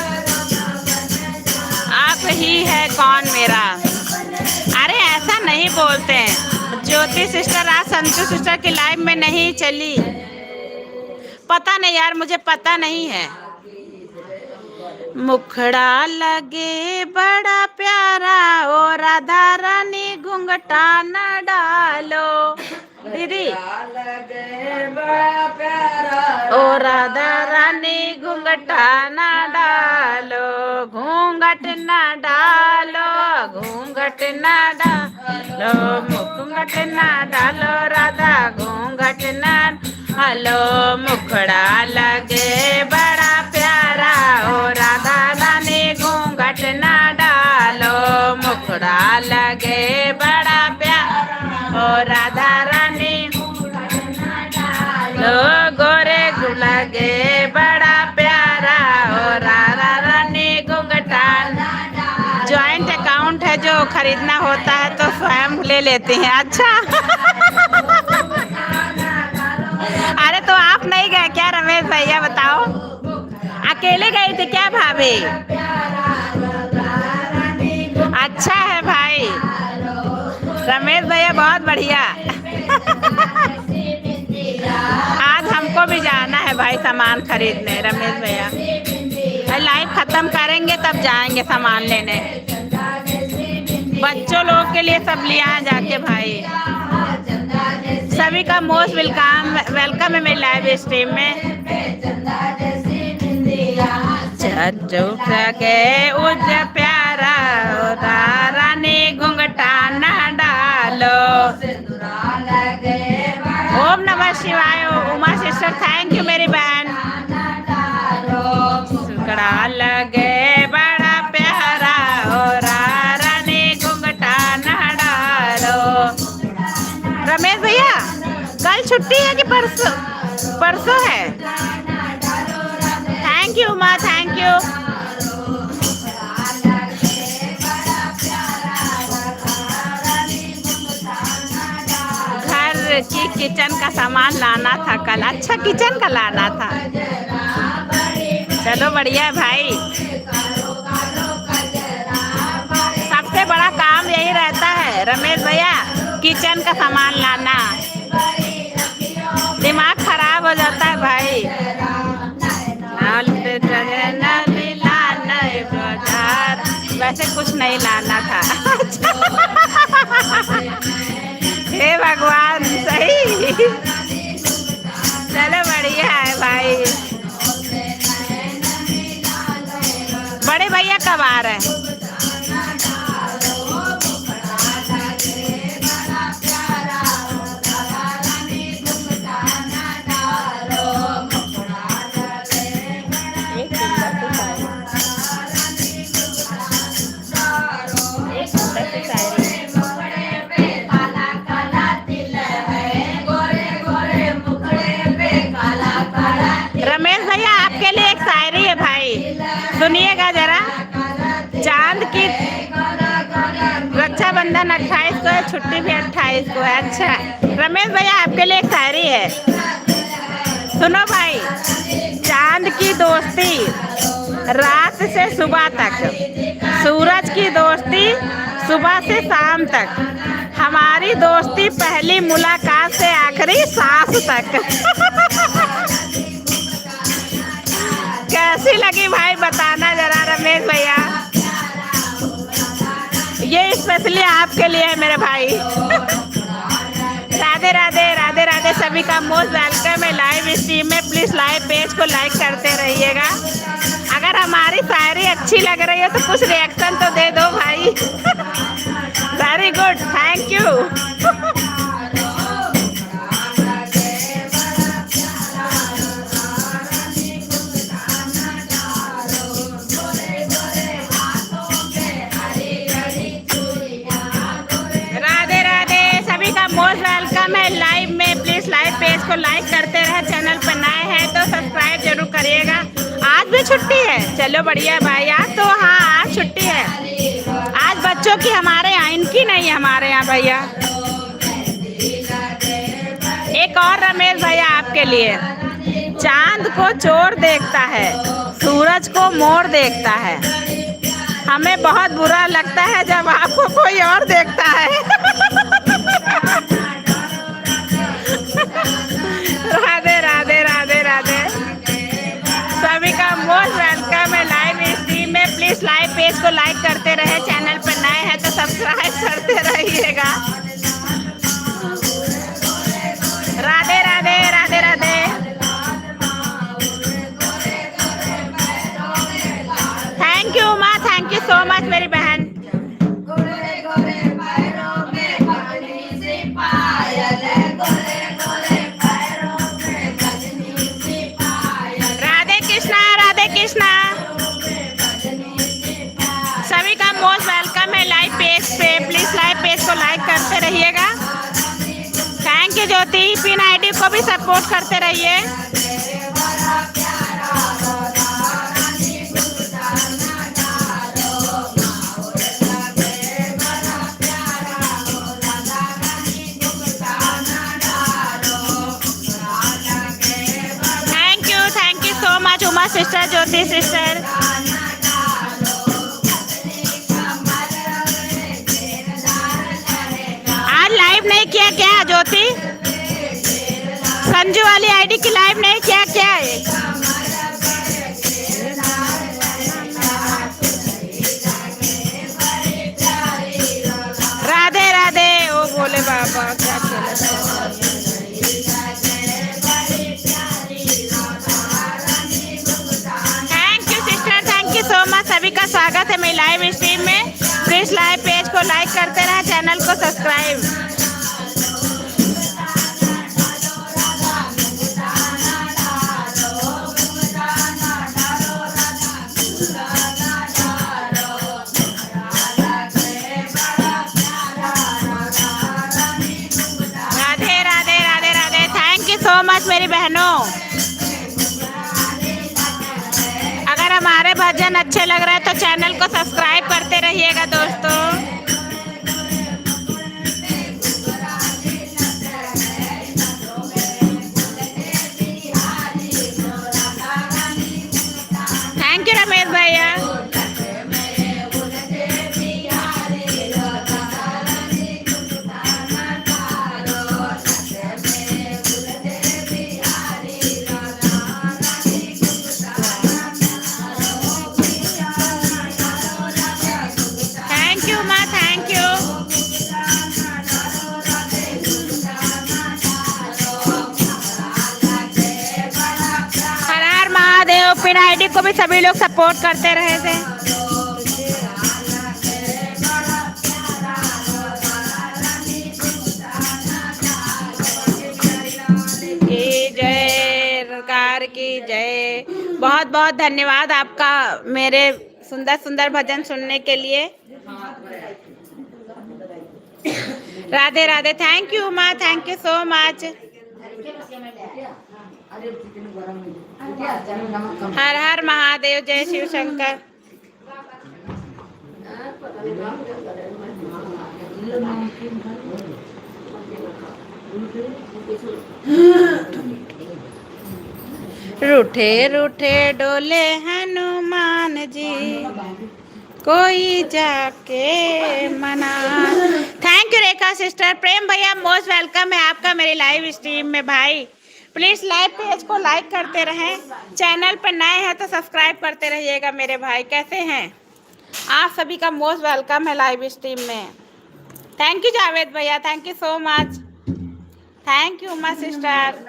आप ही है कौन मेरा? अरे ऐसा नहीं बोलते हैं। ज्योति सिस्टर आज संतु सिस्टर की लाइव में नहीं चली, पता नहीं यार, मुझे पता नहीं है। मुखड़ा लगे बड़ा प्यारा, ओ राधा रानी घूंघटा न डालो। दीदी ओ राधा रानी घूंघटा न डालो, घूंघट न डालो, घूंघट न डालो, घूंघट न डालो राधा, घूंघट न डालो। मुखड़ा लगे बड़ा प्यारा, ओ राधा रानी घूंघट न डालो, मुखड़ा लगे बड़ा प्यारा, ओ राधा रानी लो, गोरे लगे बड़ा प्यारा, ओ राधा रानी घूंघटा। ज्वाइंट अकाउंट है, जो खरीदना होता है तो स्वयं ले लेती हैं। अच्छा। अरे तो आप नहीं गए क्या रमेश भैया? बताओ, अकेले गई थी क्या भाभी? अच्छा है भाई रमेश भैया, बहुत बढ़िया। आज हमको भी जाना है भाई सामान खरीदने रमेश भैया। लाइव खत्म करेंगे तब जाएंगे सामान लेने। बच्चों लोग के लिए सब लिया जाके भाई। सभी का मोस्ट वेलकम है मेरी लाइव स्ट्रीम में। के उज प्यारा रानी घुंघ नमः शिवाय। उमा सिस्टर थैंक यू मेरी बहन। सुकड़ा लगे बड़ा प्यारा हो रानी घुंघटा न डालो। रमेश भैया कल छुट्टी है कि परसों? परसों है। Thank you Uma, thank you. घर की किचन का सामान लाना था कल। अच्छा किचन का लाना था, चलो बढ़िया है भाई। सबसे बड़ा काम यही रहता है रमेश भैया, किचन का सामान लाना। दिमाग खराब हो जाता है भाई। वैसे कुछ नहीं लाना था। हे भगवान सही। चलो बढ़िया है भाई। बड़े भैया कब आ रहे हैं? रमेश भैया आपके लिए एक शायरी है भाई, सुनिएगा जरा। चांद की रक्षाबंधन 28 को है, छुट्टी भी 28 को है। अच्छा रमेश भैया आपके लिए एक शायरी है, सुनो भाई। चांद की दोस्ती रात से सुबह तक, सूरज की दोस्ती सुबह से शाम तक, हमारी दोस्ती पहली मुलाकात से आखिरी सांस तक। कैसी लगी भाई बताना जरा रमेश भैया। ये स्पेशली आपके लिए है मेरे भाई। राधे राधे, राधे राधे। सभी का मोस्ट वेलकम है लाइव स्ट्रीम में। प्लीज लाइव पेज को लाइक करते रहिएगा। अगर हमारी शायरी अच्छी लग रही है तो कुछ रिएक्शन तो दे दो भाई। Very good, thank you. Most welcome है लाइव में। प्लीज लाइव पेज को लाइक करते रहे। चैनल पर नए हैं तो सब्सक्राइब जरूर करिएगा। आज भी छुट्टी है, चलो बढ़िया है भाई। आज तो हाँ आज छुट्टी है। आज बच्चों की हमारे यहाँ, इनकी नहीं है हमारे यहाँ भैया। एक और रमेश भैया आपके लिए। चांद को चोर देखता है, सूरज को मोर देखता है, हमें बहुत बुरा लगता है जब आपको कोई और देखता है। राधे राधे, राधे राधे। सभी का मोस्ट वेलकम है लाइव स्ट्रीम में। प्लीज लाइव पेज को लाइक करते रहे। चैनल पर नए हैं तो सब्सक्राइब करते रहिएगा। Radhe Radhe, Radhe Radhe. Thank you Uma, thank you so much मेरी बहन। सभी का मोस्ट वेलकम है लाइव पेज पे। प्लीज लाइव पेज को लाइक करते रहिएगा। Thank you Jyoti. Pin ID को भी सपोर्ट करते रहिए। Thank you so much Uma sister, Jyoti sister. Live नहीं किया क्या ज्योति? संजू वाली आईडी की लाइव नहीं किया क्या है? राधे राधे। ओ बोले बाबा क्या thank you sister, thank you so much. सभी का स्वागत है मेरी लाइव स्ट्रीम में। प्लीज लाइव पेज को लाइक करते रहे, चैनल को सब्सक्राइब। सो मच मेरी बहनों। अगर हमारे भजन अच्छे लग रहे हैं तो चैनल को सब्सक्राइब करते रहिएगा दोस्तों। थैंक यू रमेश भैया। थैंक यू माँ, थैंक यू। हर हर महादेव। पिन आईडी को भी सभी लोग सपोर्ट करते रहे थे। की जय, सरकार की जय। बहुत बहुत धन्यवाद आपका मेरे सुंदर सुंदर भजन सुनने के लिए। राधे राधे। थैंक यू माँ, थैंक यू सो मच। हर हर महादेव। जय शिव शंकर। रूठे रूठे डोले हनुमान जी, कोई जाके मना। Thank you Rekha sister. Prem भैया मोस्ट वेलकम है आपका मेरी लाइव स्ट्रीम में भाई। प्लीज़ लाइव पेज को लाइक करते रहें। चैनल पर नए हैं तो सब्सक्राइब करते रहिएगा मेरे भाई। कैसे हैं आप सभी का मोस्ट वेलकम है लाइव स्ट्रीम में। थैंक यू जावेद भैया, thank you so much. Thank you माँ सिस्टर।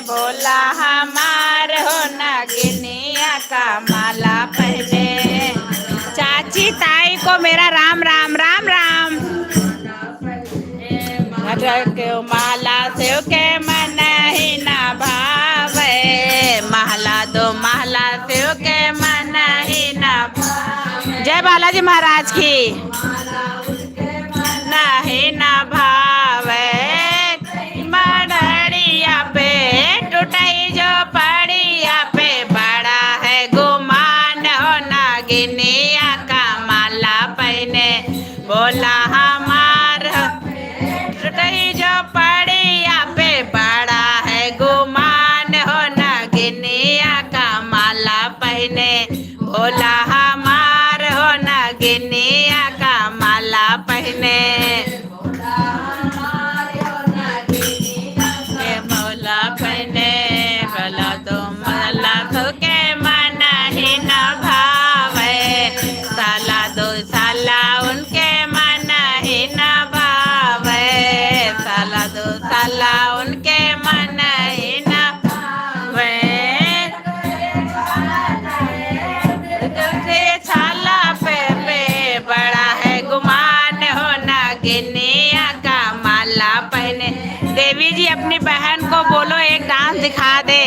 बोला हमार हो नगिनिया का माला पहने। चाची ताई को मेरा राम राम राम राम। के माला से के मन ही ना भावे, महला दो महला से के मन ही ना। जय बालाजी महाराज की। नहीं ना भावे मड़िया पे टूटाई जो पड़िया पे, बड़ा है गुमान हो नागिनिया का माला पहने। बोला हमार टूटाई जो पड़िया पे, बड़ा है गुमान हो नागिनिया का माला पहने। बोला हमार हो नागिनिया का माला पहने। माला पहने बोला तो माला तो के मन ही न भावे, साला दो साला उनके मन ही न भावे, साला दो साला उनके मन ही न भावे। छाला पे बड़ा है गुमान हो नागिनिया का माला पहने। देवी जी अपनी बहन को बोलो एक डांस दिखा दे।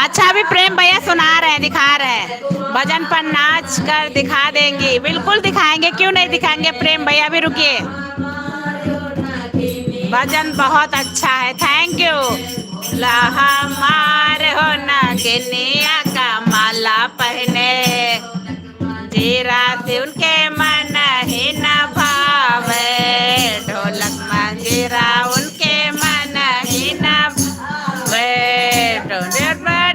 अच्छा अभी प्रेम भैया सुना रहे हैं, दिखा रहे हैं, भजन पर नाच कर दिखा देंगी। बिल्कुल दिखाएंगे, क्यों नहीं दिखाएंगे प्रेम भैया। भी रुकिए, भजन बहुत अच्छा है। Thank you. हमार हो नागिनिया का माला पहने, जीरा से उनके मन ही न भावे, ढोलक मंजीरा उनके मन ही न भावे।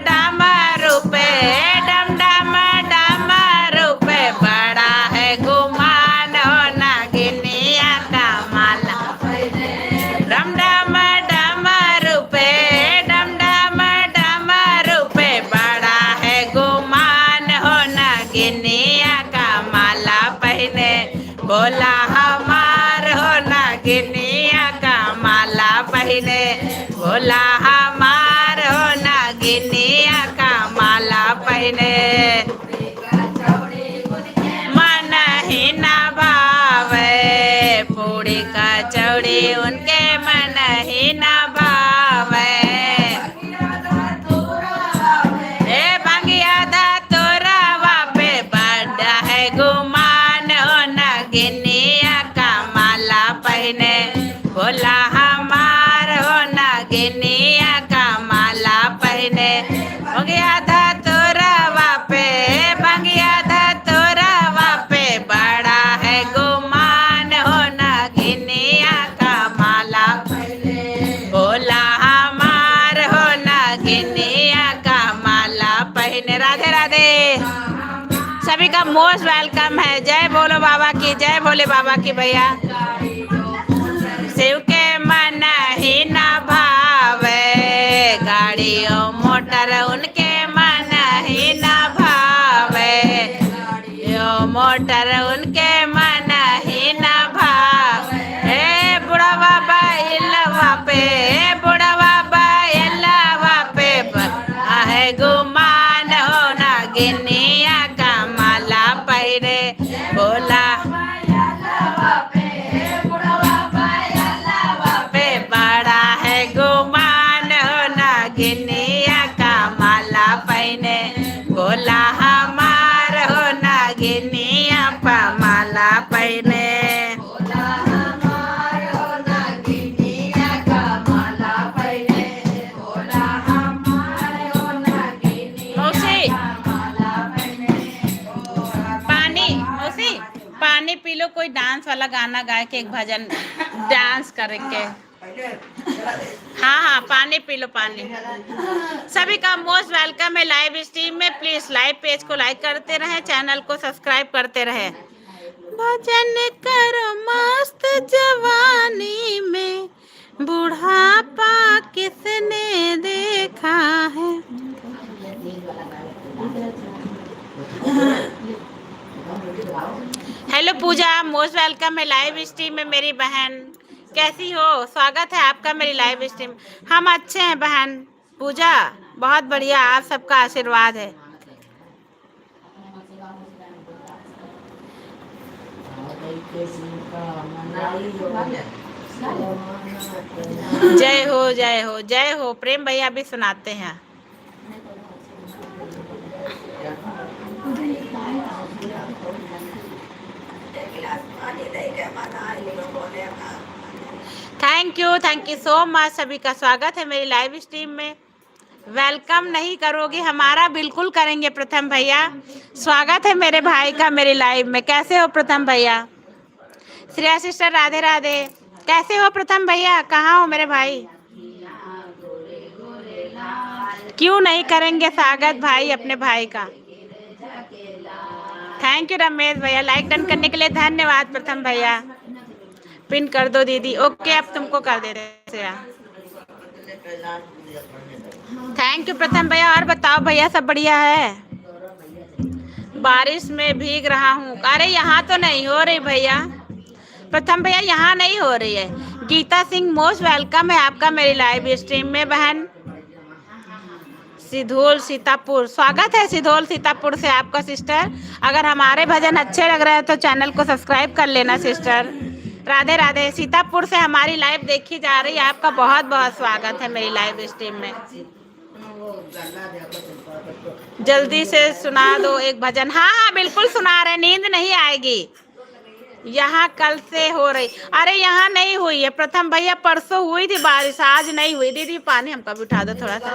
डम रूपे डम डम डम रूपे, बड़ा है गुमान हो नागिनिया का माला। डम डम डम रूपे डम डम डम रूपे, बड़ा है गुमान हो नागिनिया का माला पहने। बोला हमार हो नागिनिया का माला पहने। बोला हमार हो नागिनिया का माला पहने। मन ही न भावे पूड़ी कचौड़ी उनके मन ही न भावे। ए भंगिया दा तोरा वापे सभी का मोस्ट वेलकम है। जय बोलो बाबा की, जय भोले बाबा की भैया। शिव के मन ही न भावे, गाड़ी और मोटर उनके मन ही न भावे, यो मोटर उनके मन ही न भावे। ए बुढ़वा बैलवा पे, बुढ़वा बैलवा पे आहे गुमान हो ना गिनिया का माला पैरे बोला पे बड़ा है गुमान हो ना गिनिया का माला पहने बोला हमार हो ना गिनिया पा माला पहने। मौसी मौसी पानी पी लो, कोई डांस वाला गाना गा के एक भजन डांस करके। हाँ हाँ पानी पी लो पानी। सभी का मोस्ट वेलकम है लाइव स्ट्रीम में। प्लीज लाइव पेज को लाइक करते रहे, चैनल को सब्सक्राइब करते रहे। भजन करो मस्त जवानी में, बुढ़ापा किसने देखा है। हेलो पूजा, मोस्ट वेलकम है लाइव स्ट्रीम में मेरी बहन। कैसी हो? स्वागत है आपका मेरी लाइव स्ट्रीम। हम अच्छे हैं बहन पूजा, बहुत बढ़िया, आप सबका आशीर्वाद है। जय हो जय हो जय हो। प्रेम भैया भी सुनाते हैं। Thank you so much. सभी का स्वागत है मेरी लाइव स्ट्रीम में। वेलकम नहीं करोगे हमारा? बिल्कुल करेंगे प्रथम भैया। स्वागत है मेरे भाई का मेरी लाइव में। कैसे हो प्रथम भैया? श्रेया सिस्टर राधे राधे। कैसे हो प्रथम भैया? कहाँ हो मेरे भाई? क्यों नहीं करेंगे स्वागत भाई अपने भाई का। थैंक यू रमेश भैया, लाइक डन करने के लिए धन्यवाद प्रथम भैया। पिन कर दो दीदी। ओके अब तुमको कर दे रहे। थैंक यू प्रथम भैया। और बताओ भैया सब बढ़िया है? बारिश में भीग रहा हूँ। अरे यहाँ तो नहीं हो रही भैया। प्रथम भैया यहाँ नहीं हो रही है। गीता सिंह मोस्ट वेलकम है आपका मेरी लाइव स्ट्रीम में बहन। सिधोल सीतापुर, स्वागत है सिधोल सीतापुर से आपका सिस्टर। अगर हमारे भजन अच्छे लग रहे हैं तो चैनल को सब्सक्राइब कर लेना सिस्टर। राधे राधे। सीतापुर से हमारी लाइव देखी जा रही है, आपका बहुत बहुत स्वागत है मेरी लाइव स्ट्रीम में। जल्दी से सुना दो एक भजन। हाँ हाँ बिल्कुल सुना रहे, नींद नहीं आएगी। यहाँ कल से हो रही। अरे यहाँ नहीं हुई है प्रथम भैया, परसों हुई थी बारिश, आज नहीं हुई। दीदी पानी हमको भी उठा दो थोड़ा सा।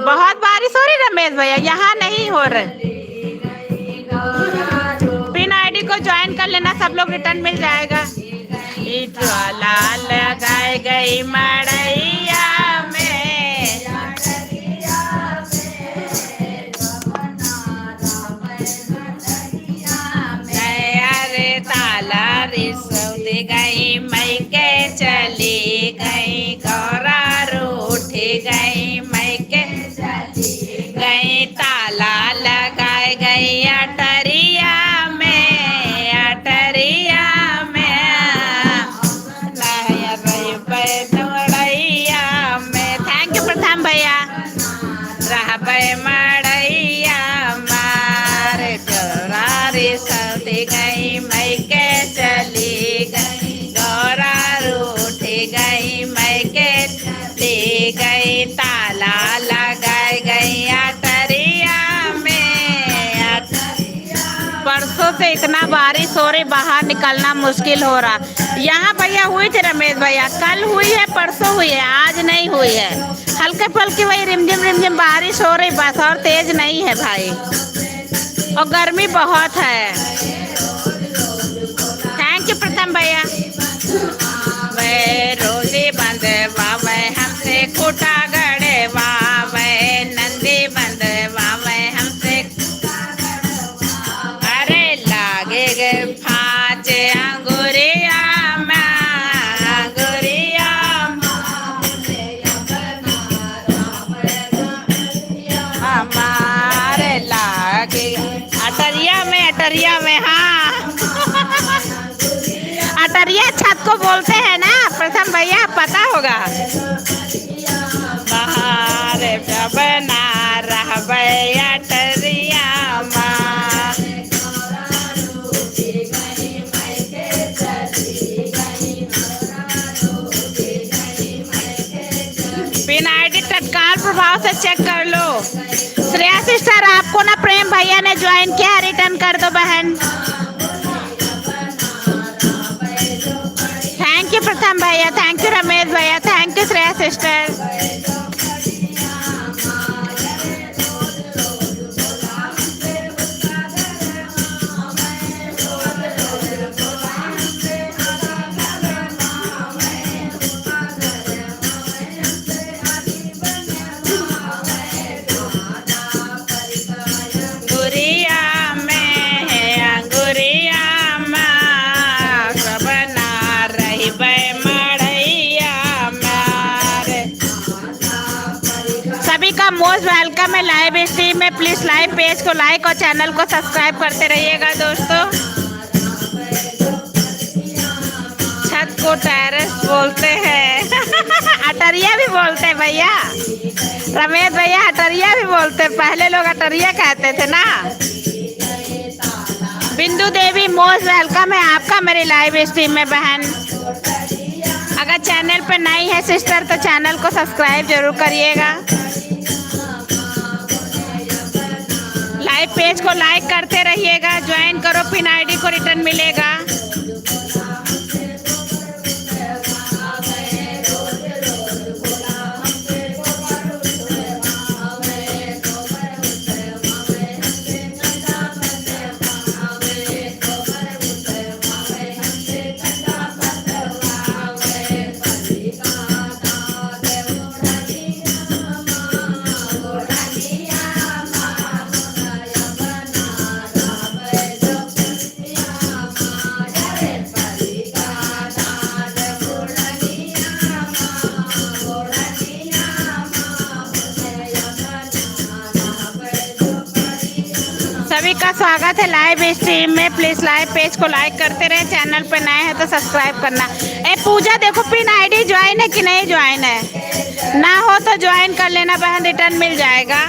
बहुत बारिश हो रही रमेश भैया, यहाँ नहीं हो रही। पिन आईडी को ज्वाइन कर लेना, सब लोग रिटर्न मिल जाएगा। लगाए गई मड़ैया में, अरे ताला रिसौदी गई मई के चली गई, गौरा रूठ गई मई के चली गई। ताला लगाए गई अटरिया में, अटरिया में में। थैंक यू प्रथम भैया। रह मड़ैया मारे चोरारी सती गई मई के चली गई, गौरा रूठ गई मई के चली गई। ताला लगाई गई अटरिया में। परसों से इतना बारिश हो रही, बाहर निकलना मुश्किल हो रहा। यहाँ भैया हुई थी रमेश भैया, कल हुई है परसों हुई है, आज नहीं हुई है। हल्के फुल्की वही रिमझिम बारिश हो रही बस, और तेज नहीं है भाई। और गर्मी बहुत है। थैंक यू प्रथम भैया। वे रोजी बंद वावे हमसे खूटा गड़े वावे, नंदी बंद वावे हमसे अटरिया में। हाँ अटरिया छत को बोलते हैं ना प्रथम भैया, पता होगा। बाहर बना रहबै अटरिया माँ। पिन आईडी तत्काल प्रभाव से चेक कर लो। श्रेया सिस्टर आपको ना प्रेम भैया ने ज्वाइन किया, रिटर्न कर दो बहन। थैंक यू प्रथम भैया, थैंक यू रमेश भैया, थैंक यू श्रेया सिस्टर। सभी का मोस्ट वेलकम है लाइव स्ट्रीम में। प्लीज लाइव पेज को लाइक और चैनल को सब्सक्राइब करते रहिएगा दोस्तों। छत को टेरेस बोलते हैं अटरिया भी बोलते हैं भैया, रमेश भैया अटरिया भी बोलते हैं, पहले लोग अटरिया कहते थे ना। बिंदु देवी मोस्ट वेलकम है आपका मेरी लाइव स्ट्रीम में बहन। अगर चैनल पर नई है सिस्टर तो चैनल को सब्सक्राइब जरूर करिएगा। लाइव पेज को लाइक करते रहिएगा, ज्वाइन करो, पिन आईडी को रिटर्न मिलेगा। सभी का स्वागत है लाइव स्ट्रीम में। प्लीज लाइव पेज को लाइक करते रहे, चैनल पे नए हैं तो सब्सक्राइब करना। ए पूजा देखो पिन आईडी ज्वाइन है कि नहीं ज्वाइन है, ना हो तो ज्वाइन कर लेना बहन, रिटर्न मिल जाएगा।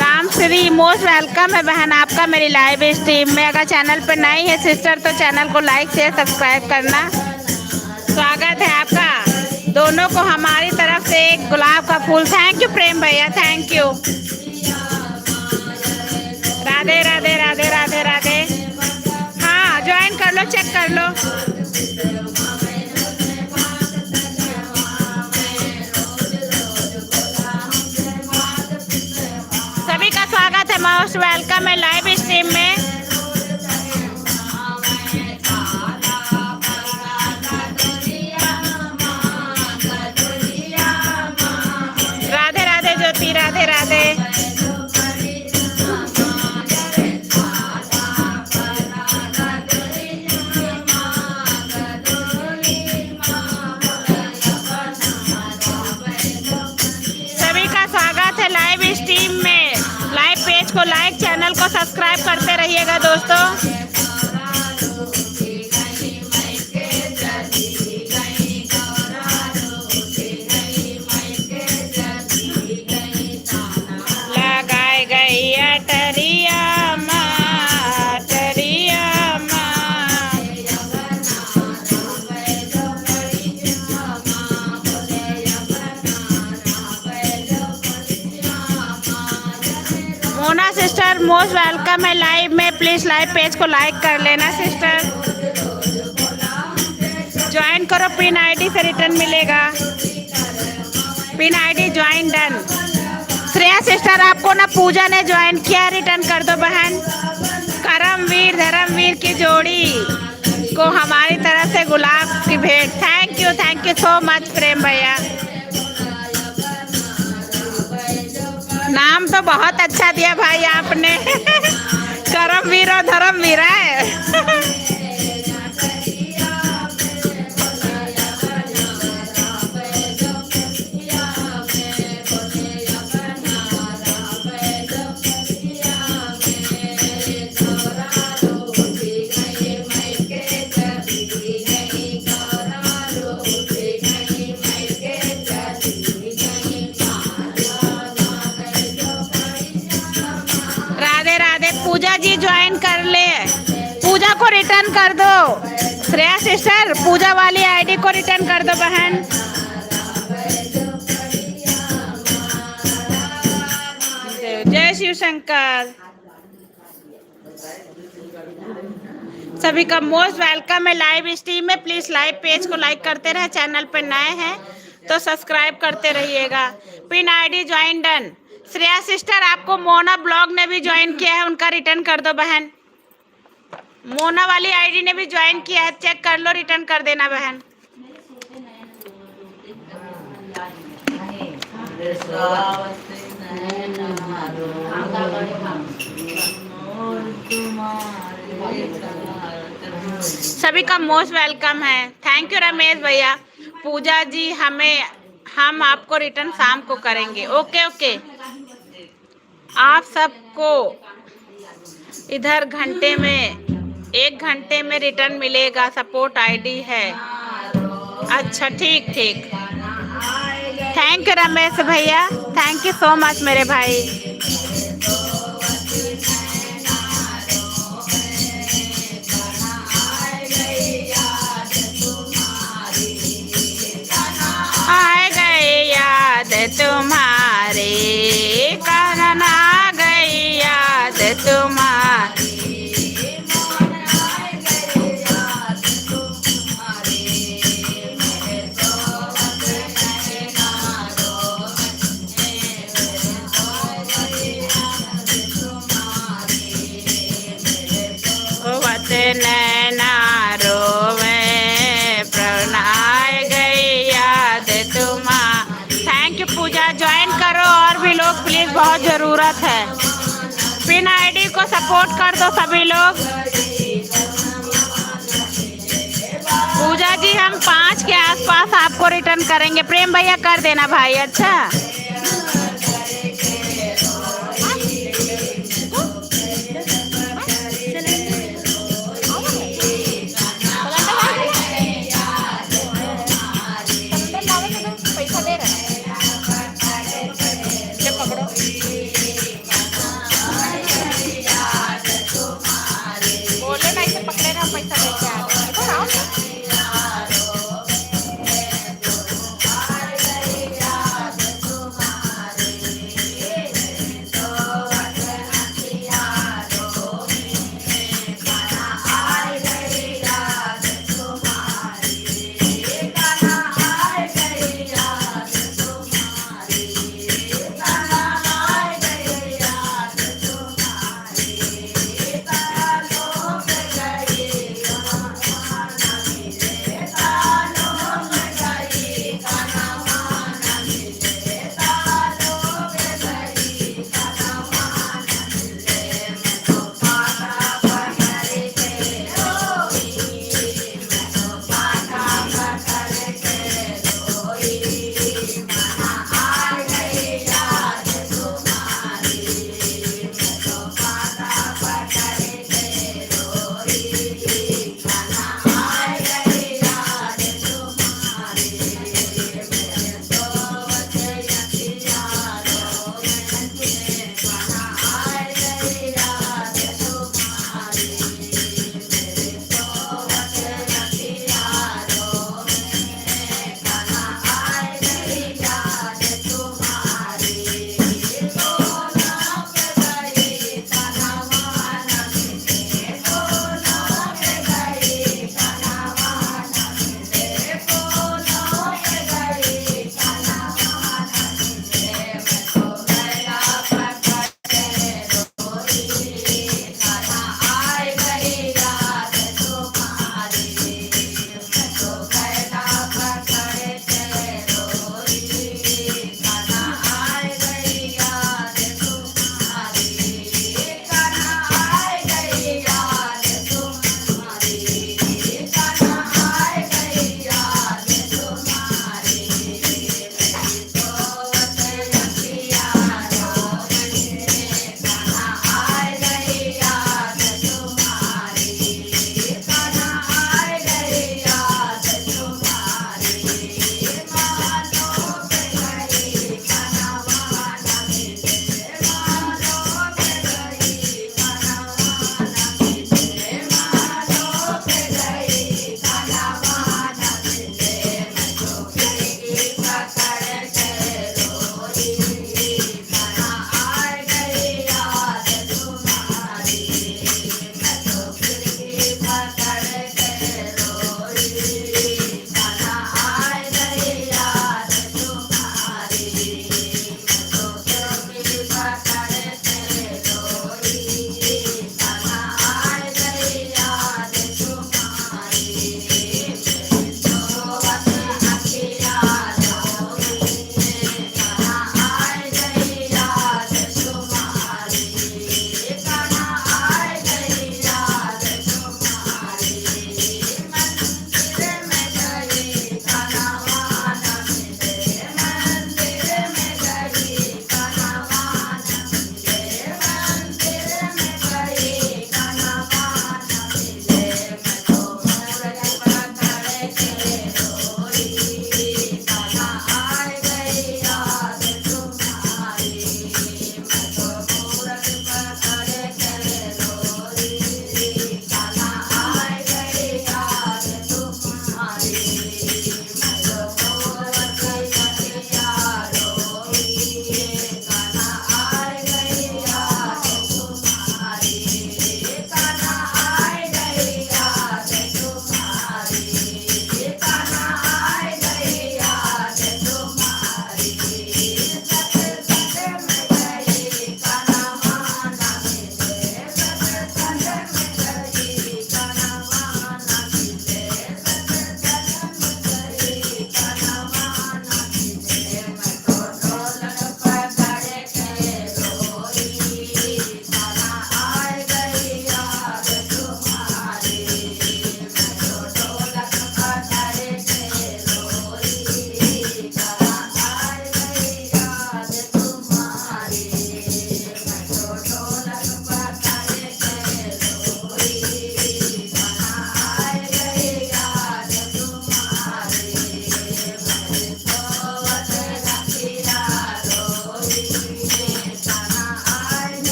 राम श्री मोस्ट वेलकम है बहन आपका मेरी लाइव स्ट्रीम में। अगर चैनल पे नई है सिस्टर तो चैनल को लाइक शेयर सब्सक्राइब करना। स्वागत है आपका दोनों को हमारी तरफ से एक गुलाब का फूल। थैंक यू प्रेम भैया, थैंक यू। राधे राधे राधे राधे राधे। हाँ ज्वाइन कर लो, चेक कर लो। सभी का स्वागत है, मोस्ट वेलकम है लाइव स्ट्रीम में। राधे राधे ज्योति, राधे राधे। सभी का स्वागत है लाइव स्ट्रीम में। लाइव पेज को लाइक, चैनल को सब्सक्राइब करते रहिएगा दोस्तों। लगाई गई अटरिया माँ, अटरिया माँ। मोना सिस्टर मोस्ट वेलकम है लाइव में। प्लीज लाइव पेज को लाइक कर लेना सिस्टर, ज्वाइन करो, पिन आईडी से रिटर्न मिलेगा। Pin ID join done. Shreya sister आपको ना पूजा ने ज्वाइन किया, रिटर्न कर दो बहन। करमवीर धर्मवीर की जोड़ी को हमारी तरफ से गुलाब की भेंट। थैंक यू सो मच प्रेम भैया। नाम तो बहुत अच्छा दिया भाई आपने करमवीर और धर्मवीर है पूजा जी ज्वाइन कर ले, पूजा को रिटर्न कर दो। श्रेया सिस्टर पूजा वाली आईडी को रिटर्न कर दो बहन। जय शिव शंकर। सभी का मोस्ट वेलकम है लाइव स्ट्रीम में। प्लीज लाइव पेज को लाइक करते रहे, चैनल पर नए हैं तो सब्सक्राइब करते रहिएगा। Pin ID join done. Shreya sister आपको मोना ब्लॉग ने भी ज्वाइन किया है, उनका रिटर्न कर दो बहन। मोना वाली आईडी ने भी ज्वाइन किया है, चेक कर लो, रिटर्न कर देना बहन। सभी का मोस्ट वेलकम है। थैंक यू रमेश भैया। पूजा जी हम आपको रिटर्न शाम को करेंगे। Okay okay. आप सबको इधर एक घंटे में रिटर्न मिलेगा। सपोर्ट आईडी है। अच्छा ठीक ठीक। थैंक यू रमेश भैया, थैंक यू सो मच मेरे भाई। आ गई याद तुम्हारी, कानन आ गई याद तुम्हारी। नैना रोवे प्रणय गई याद तुम्हारी। Thank you Puja. ज्वाइन करो और भी लोग प्लीज, बहुत ज़रूरत है। पिन आईडी को सपोर्ट कर दो सभी लोग। पूजा जी हम 5 के आसपास आपको रिटर्न करेंगे। प्रेम भैया कर देना भाई। अच्छा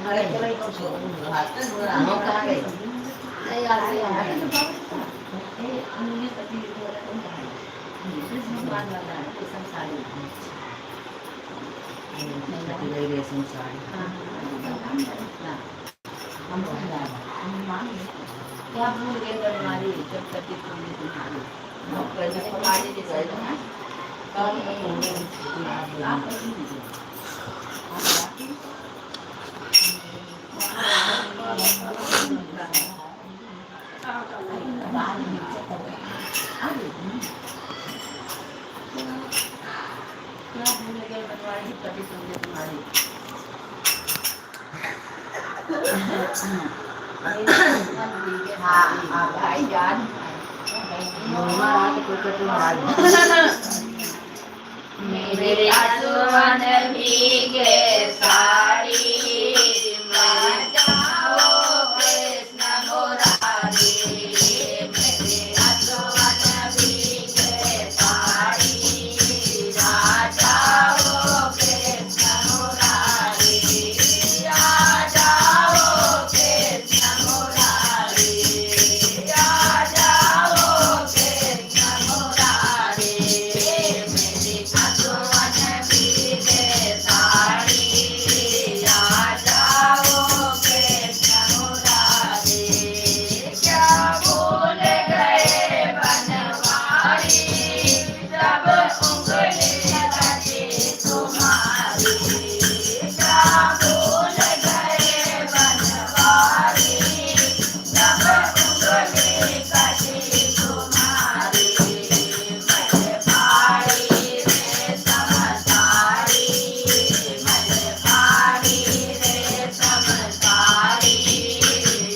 अरे चलो ये कुछ हाथ में बुरा हो कहाँ गई नहीं आती है रेशम साड़ी क्या भूल गए तुम्हारी जब कटी तुमने तुम्हारी पहले तुम्हारी की सही है भाईजान मेरे आसुवन भीगे साड़ी में जाओ कृष्ण मुरारी मेरे आसुवन भीगे साड़ी में जाओ कृष्ण मुरारी आ जाओ कृष्ण मुरारी आ जाओ कृष्ण मुरारी मेरे आसुवन भीगे साड़ी आ जाओ कृष्ण मुरारी क्या भूल गए बनवारी जब उंगली कटी तुम्हारी क्या भूल गए बनवारी जब उंगली कटी तुम्हारी मैं भारी रे समसारी मैं भारी रे समसारी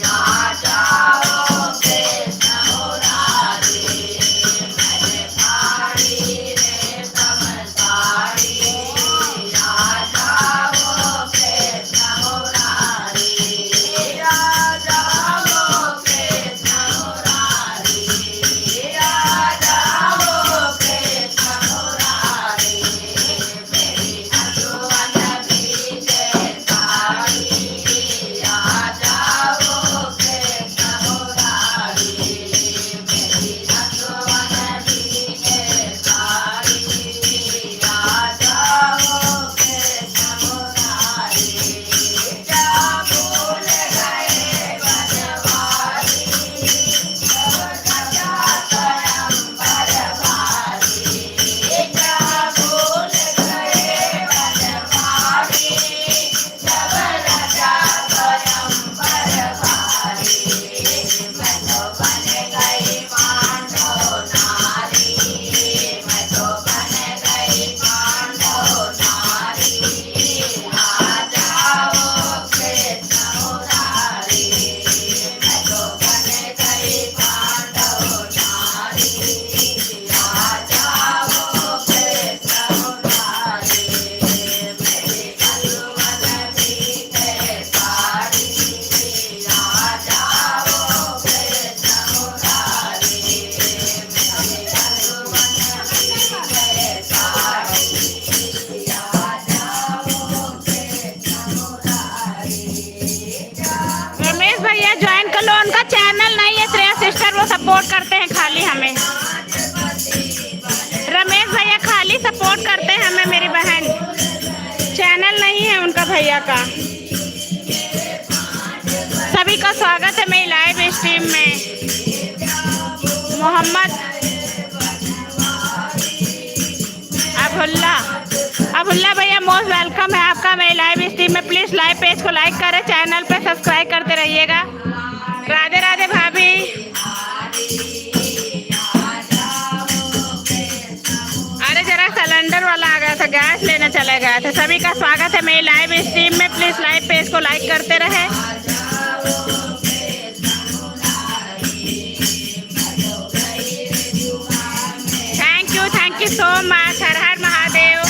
आ जाओ कृष्ण मुरारी मैं भारी रे समसारी आ जाओ कृष्ण मुरारी आ जाओ कृष्ण मुरारी आ जाओ कृष्ण मुरारी मेरी आसुवन भीगे साड़ी आ जाओ कृष्ण मुरारी मेरी आसुवन भीगे साड़ी आ जाओ कृष्ण मुरारी क्या भूल गए बनवारी जब राजा स्वयंवर भारी क्या भूल गए बनवारी जब राजा स्वयंवर भारी मैं तो बन गई पांडव नारी मैं तो बन गई पांडव नारी आ जाओ कृष्ण मुरारी मैं तो बन गई पांडव नारी आ जाओ कृष्ण मुरारी मेरी आसुवन भीगे साड़ी आ जाओ कृष्ण मुरारी मेरी आसुवन भीगे साड़ी आ जाओ कृष्ण मुरारी रमेश भैया ज्वाइन कर लो, उनका चैनल नहीं है श्रेया सिस्टर, वो सपोर्ट करते हैं खाली हमें। रमेश भैया खाली सपोर्ट करते हैं हमें, मेरी बहन, चैनल नहीं है उनका भैया का। सभी का स्वागत है मेरी लाइव स्ट्रीम में। मोहम्मद अबुल्ला भैया मोस्ट वेलकम है आपका मेरी लाइव स्ट्रीम में। प्लीज़ लाइव पेज को लाइक करें, चैनल पे सब्सक्राइब करते रहिएगा। राधे राधे भाभी। अरे जरा सिलेंडर वाला आ गया था, गैस लेने चले गए थे। सभी का स्वागत है मेरी लाइव स्ट्रीम में। प्लीज़ लाइव पेज को लाइक करते रहे। Thank you so much. हर हर महादेव।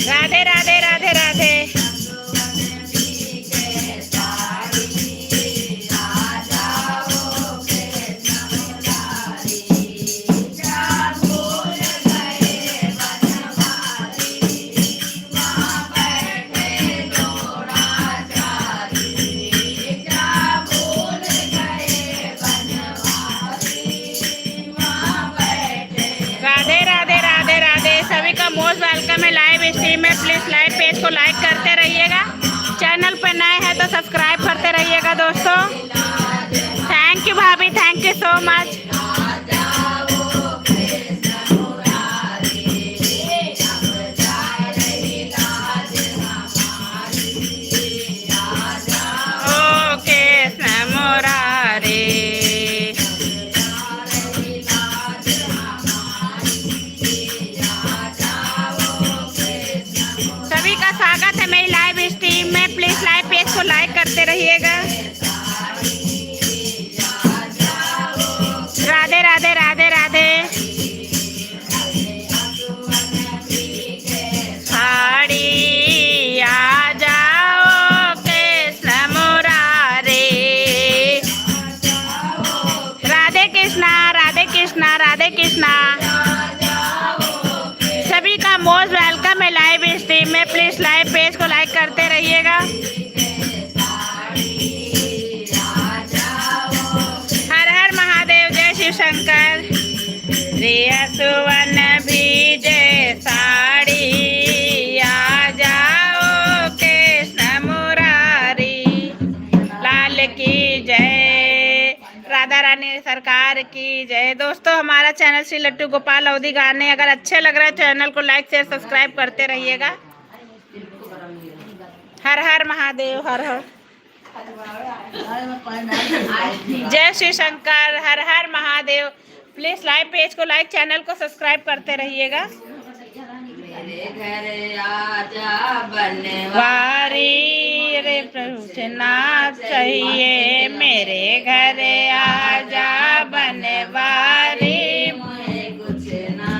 राधे राधे राधे राधे। करते रहिएगा। चैनल पे नए हैं तो सब्सक्राइब करते रहिएगा दोस्तों। थैंक यू भाभी, थैंक यू सो मच। सभी का स्वागत है मेरी लाइव स्ट्रीम में। प्लीज लाइव पेज को लाइक करते रहिएगा। राधे राधे राधे राधे। साड़ी आ जाओ कृष्ण मुरारे। राधे कृष्णा राधे कृष्णा राधे कृष्णा। सभी का मोस्ट वेलकम है लाइव स्ट्रीम में। प्लीज लाइव पेज को लाइक करते रहिएगा। हर हर महादेव, जय शिव शंकर। रिया सुवन भीजे साड़ी आ जाओ कृष्ण मुरारी। लाल की जय, राधा रानी सरकार की जय। दोस्तों हमारा चैनल श्री लट्टू गोपाल अवधी गाने अगर अच्छे लग रहे हैं चैनल को लाइक शेयर सब्सक्राइब करते रहिएगा। हर हर महादेव, हर हर जय श्री शंकर, हर हर महादेव। प्लीज लाइव पेज को लाइक, चैनल को सब्सक्राइब करते रहिएगा। मेरे घर आजा बनवारी रे पूछना चाहिए। मेरे घर आजा बनवारी, मुझे कुछ ना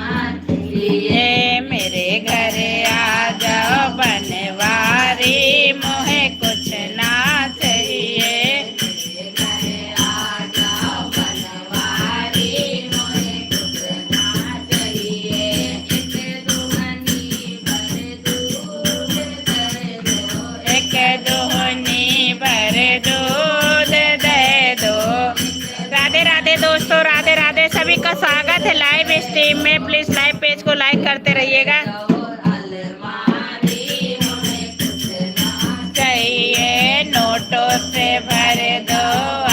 चाहिए। मेरे घर आजा बनवारी, मुझे कुछ ना चाहिए। राधे राधे दोस्तों, राधे राधे। सभी का स्वागत है लाइव स्ट्रीम में। प्लीज लाइव पेज को लाइक करते रहिएगा। चाहिए नोटों से भर दो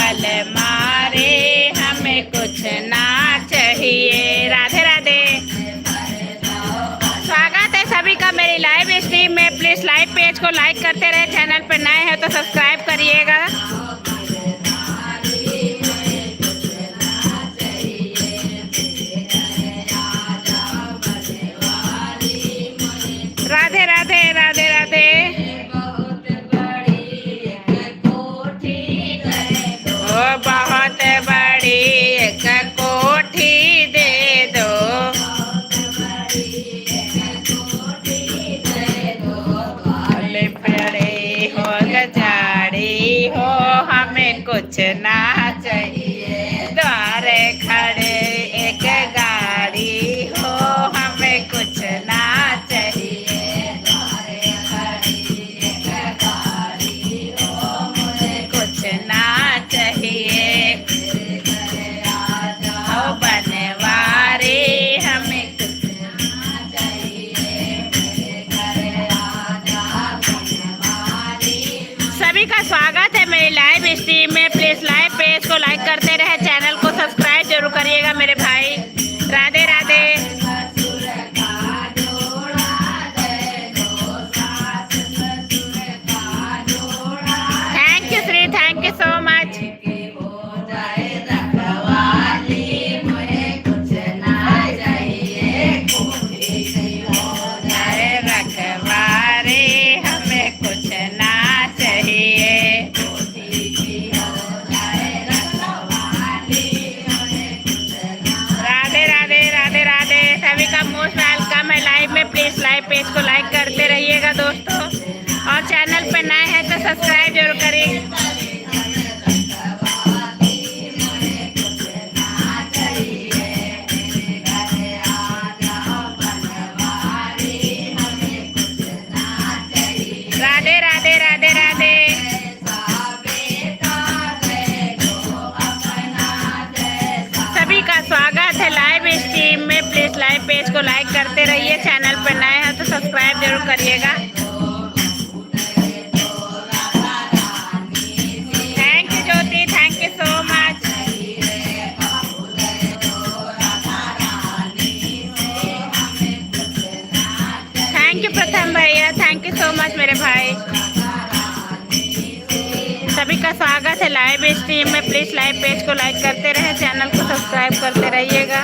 अलमारी, हमें कुछ ना चाहिए। राधे राधे, स्वागत है सभी का मेरी लाइव स्ट्रीम में। प्लीज लाइव पेज को लाइक करते रहे। चैनल पर नए हैं तो सब्सक्राइब करिएगा। राधे राधे राधे राधे। ओ बहुत बड़ी एक कोठी दे दो। भले बड़े हो गजाड़ी हो, हमें कुछ ना चाहिए। द्वारे खड़े एक गाड़ी हो, हमें कुछ ना चाहिए। कुछ ना चाहिए। ओ बनवारी, हमें कुछ ना चाहिए। सभी का स्वागत है मेरी लाइव स्ट्रीम में। प्लीज लाइव पेज को लाइक करते रहे। चैनल को सब्सक्राइब जरूर करिएगा मेरे भाई। Radhe Radhe. Thank you Shri, thank you so much. रखवारे, हमें कुछ ना चाहिए। राधे राधे राधे राधे। सभी का मोस्ट वेलकम है लाइव में। प्लीज लाइव पेज को लाइक करते रहिएगा दोस्तों, और चैनल पर नए हैं तो सब्सक्राइब जरूर करिए। राधे राधे राधे राधे। सभी का स्वागत है लाइव स्ट्रीम में। प्लीज लाइव पेज को लाइक करते रहिए। चैनल पर नए हैं तो सब्सक्राइब जरूर करिएगा। का स्वागत है लाइव स्ट्रीम में। प्लीज लाइव पेज को लाइक करते रहे, चैनल को सब्सक्राइब करते रहिएगा।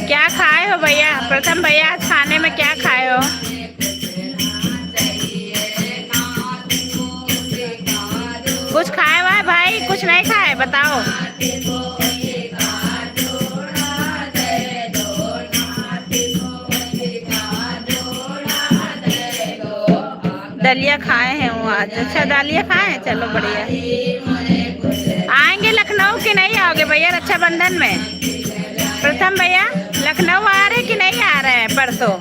क्या खाए हो भैया? प्रथम भैया आज खाने में क्या खाए हो? कुछ खाए हुआ है भाई? कुछ नहीं खाए? बताओ। दलिया खाए हैं वो आज। अच्छा दलिया खाए हैं, चलो बढ़िया। आएंगे लखनऊ कि नहीं आओगे भैया रक्षाबंधन में? प्रथम भैया लखनऊ आ रहे कि नहीं आ रहे हैं परसों?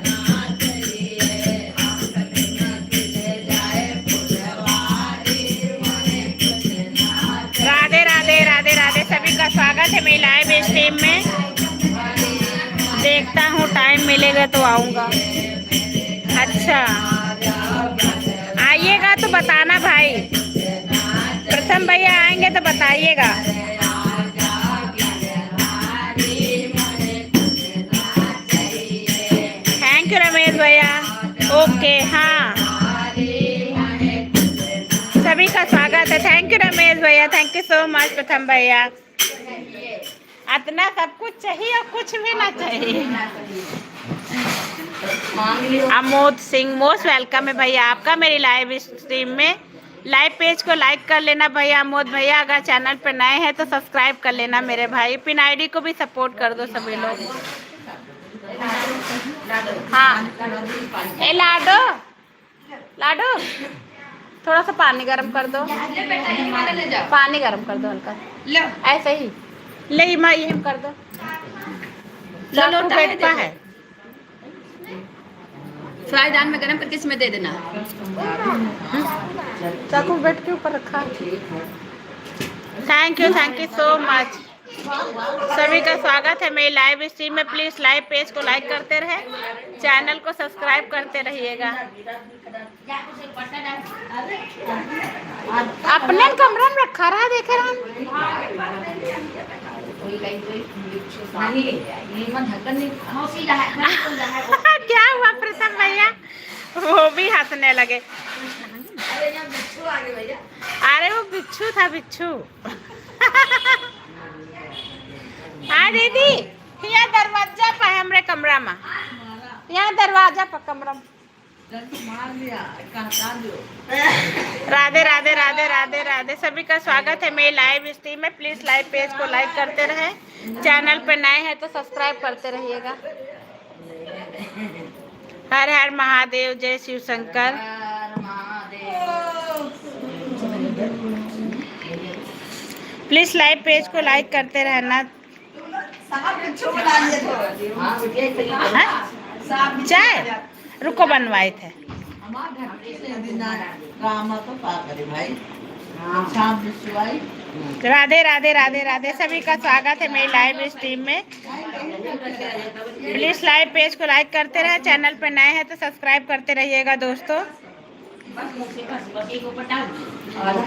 राधे राधे राधे राधे, सभी का स्वागत है मेरी लाइव स्ट्रीम में। देखता हूँ टाइम मिलेगा तो आऊँगा। अच्छा आइएगा तो बताना भाई। प्रथम भैया आएंगे तो बताइएगा। थैंक यू रमेश भैया। ओके हाँ, सभी का स्वागत है। थैंक यू रमेश भैया, थैंक यू सो मच प्रथम भैया। इतना सब कुछ चाहिए और कुछ भी ना चाहिए। अमोद सिंह मोस्ट वेलकम है भैया आपका मेरी लाइव स्ट्रीम में। लाइव पेज को लाइक कर लेना भैया। अमोद भैया अगर चैनल पर नए हैं तो सब्सक्राइब कर लेना मेरे भाई। पिन आईडी को भी सपोर्ट कर दो सभी लोग। हाँ ए लाडो, लाडो थोड़ा सा पानी गर्म कर दो। पानी गर्म कर दो हल्का, ऐसे ही ले माँ ये कर दो। चाकू बेड पर है, फ्राई दान में गरम करके इसमें दे देना। चाकू बेड के ऊपर रखा। Thank you so much. सभी का स्वागत है मेरी लाइव स्ट्रीम में। प्लीज लाइव पेज को लाइक करते रहे, चैनल को सब्सक्राइब करते रहिएगा। अपने कमरा में रखा रहा देखे रहा। क्या हुआ प्रथम भैया? वो भी हंसने लगे। अरे वो बिच्छू था, बिच्छू। हाँ दीदी यहाँ दरवाजा पर है हमरे कमरा में, यहाँ दरवाजा पर कमरा में। राधे राधे राधे राधे राधे, सभी का स्वागत है मेरी लाइव स्ट्रीम में। प्लीज लाइव पेज को लाइक करते रहे, चैनल पर नए हैं तो सब्सक्राइब करते रहिएगा। हर हर महादेव, जय Shiv Shankar. Please live page को लाइक करते रहना। चाय रुको बनवाए थे। राधे राधे राधे राधे, सभी का स्वागत है मेरी लाइव स्ट्रीम में। प्लीज लाइव पेज को लाइक करते रहे, चैनल पर नए हैं तो सब्सक्राइब करते रहिएगा दोस्तों।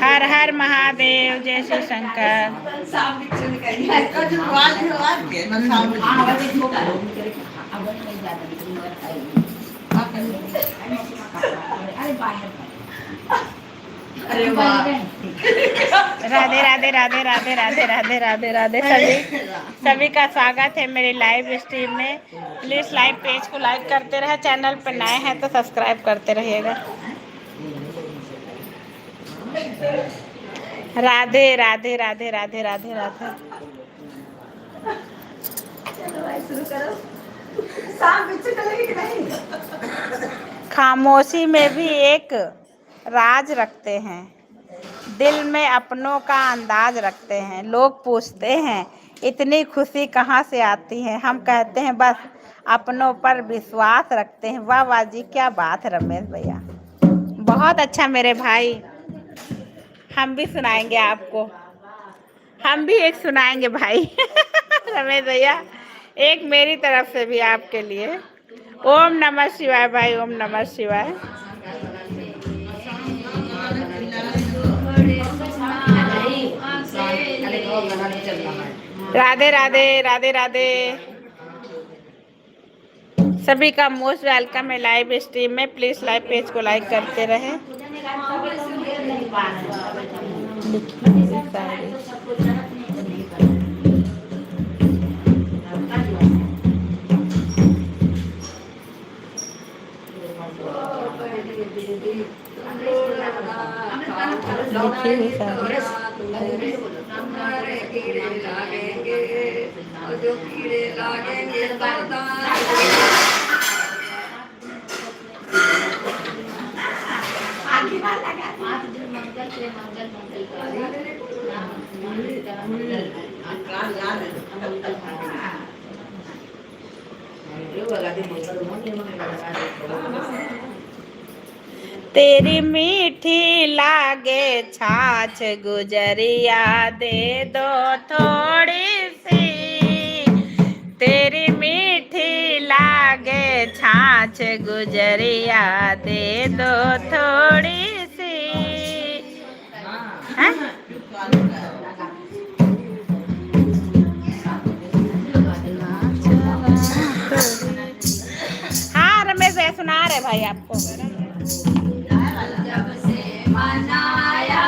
हर हर महादेव, जय शिव शंकर। राधे राधे राधे राधे राधे राधे राधे राधे, सभी का स्वागत है मेरी लाइव स्ट्रीम में। प्लीज लाइव पेज को लाइक करते रहे, चैनल पर नए हैं तो सब्सक्राइब करते रहिएगा। राधे राधे राधे राधे राधे राधे। खामोशी में भी एक राज रखते हैं, दिल में अपनों का अंदाज रखते हैं। लोग पूछते हैं इतनी खुशी कहाँ से आती है, हम कहते हैं बस अपनों पर विश्वास रखते हैं। वाह वाह जी, क्या बात है रमेश भैया, बहुत अच्छा मेरे भाई। हम भी सुनाएंगे आपको, हम भी एक सुनाएंगे भाई। रमेश भैया एक मेरी तरफ से भी आपके लिए। ओम नमः शिवाय भाई, ओम नमः शिवाय। राधे राधे राधे राधे, सभी का मोस्ट वेलकम है लाइव स्ट्रीम में। प्लीज लाइव पेज को लाइक करते रहे। जो कीड़े लागेंगे तेरी मीठी लागे छाछ गुजरिया दे दो थोड़ी सी। तेरी मीठी लागे छाछ गुजरिया दे दो थोड़ी सी। हाँ रमेश भाई सुना रहे भाई आपको। जब से मनाया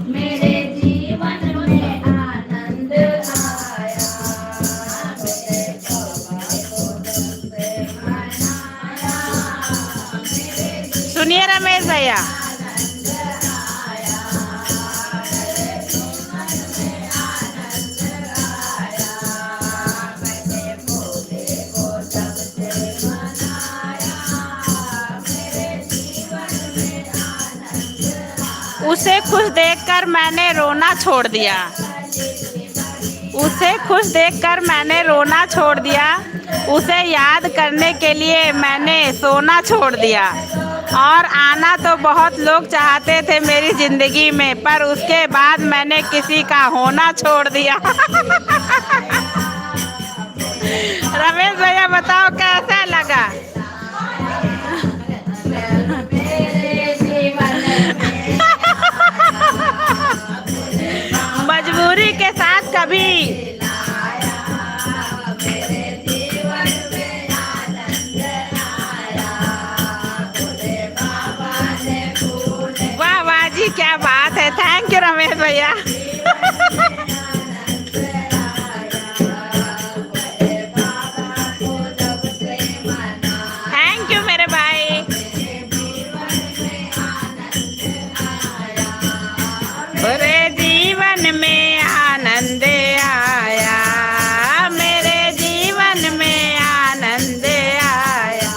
मेरे जीवन में आनंद आया। मेरे बाबा को जब से मनाया सुनिए रमेश भैया। उसे खुश देखकर मैंने रोना छोड़ दिया। उसे खुश देखकर मैंने रोना छोड़ दिया। उसे याद करने के लिए मैंने सोना छोड़ दिया। और आना तो बहुत लोग चाहते थे मेरी जिंदगी में, पर उसके बाद मैंने किसी का होना छोड़ दिया। रमेश भैया बताओ कैसा लगा? मजबूरी के साथ कभी वाह वाह जी, क्या बात है। थैंक यू रमेश भैया। थैंक यू मेरे भाई। मेरे जीवन में आनंद आया। मेरे जीवन में आनंद आया।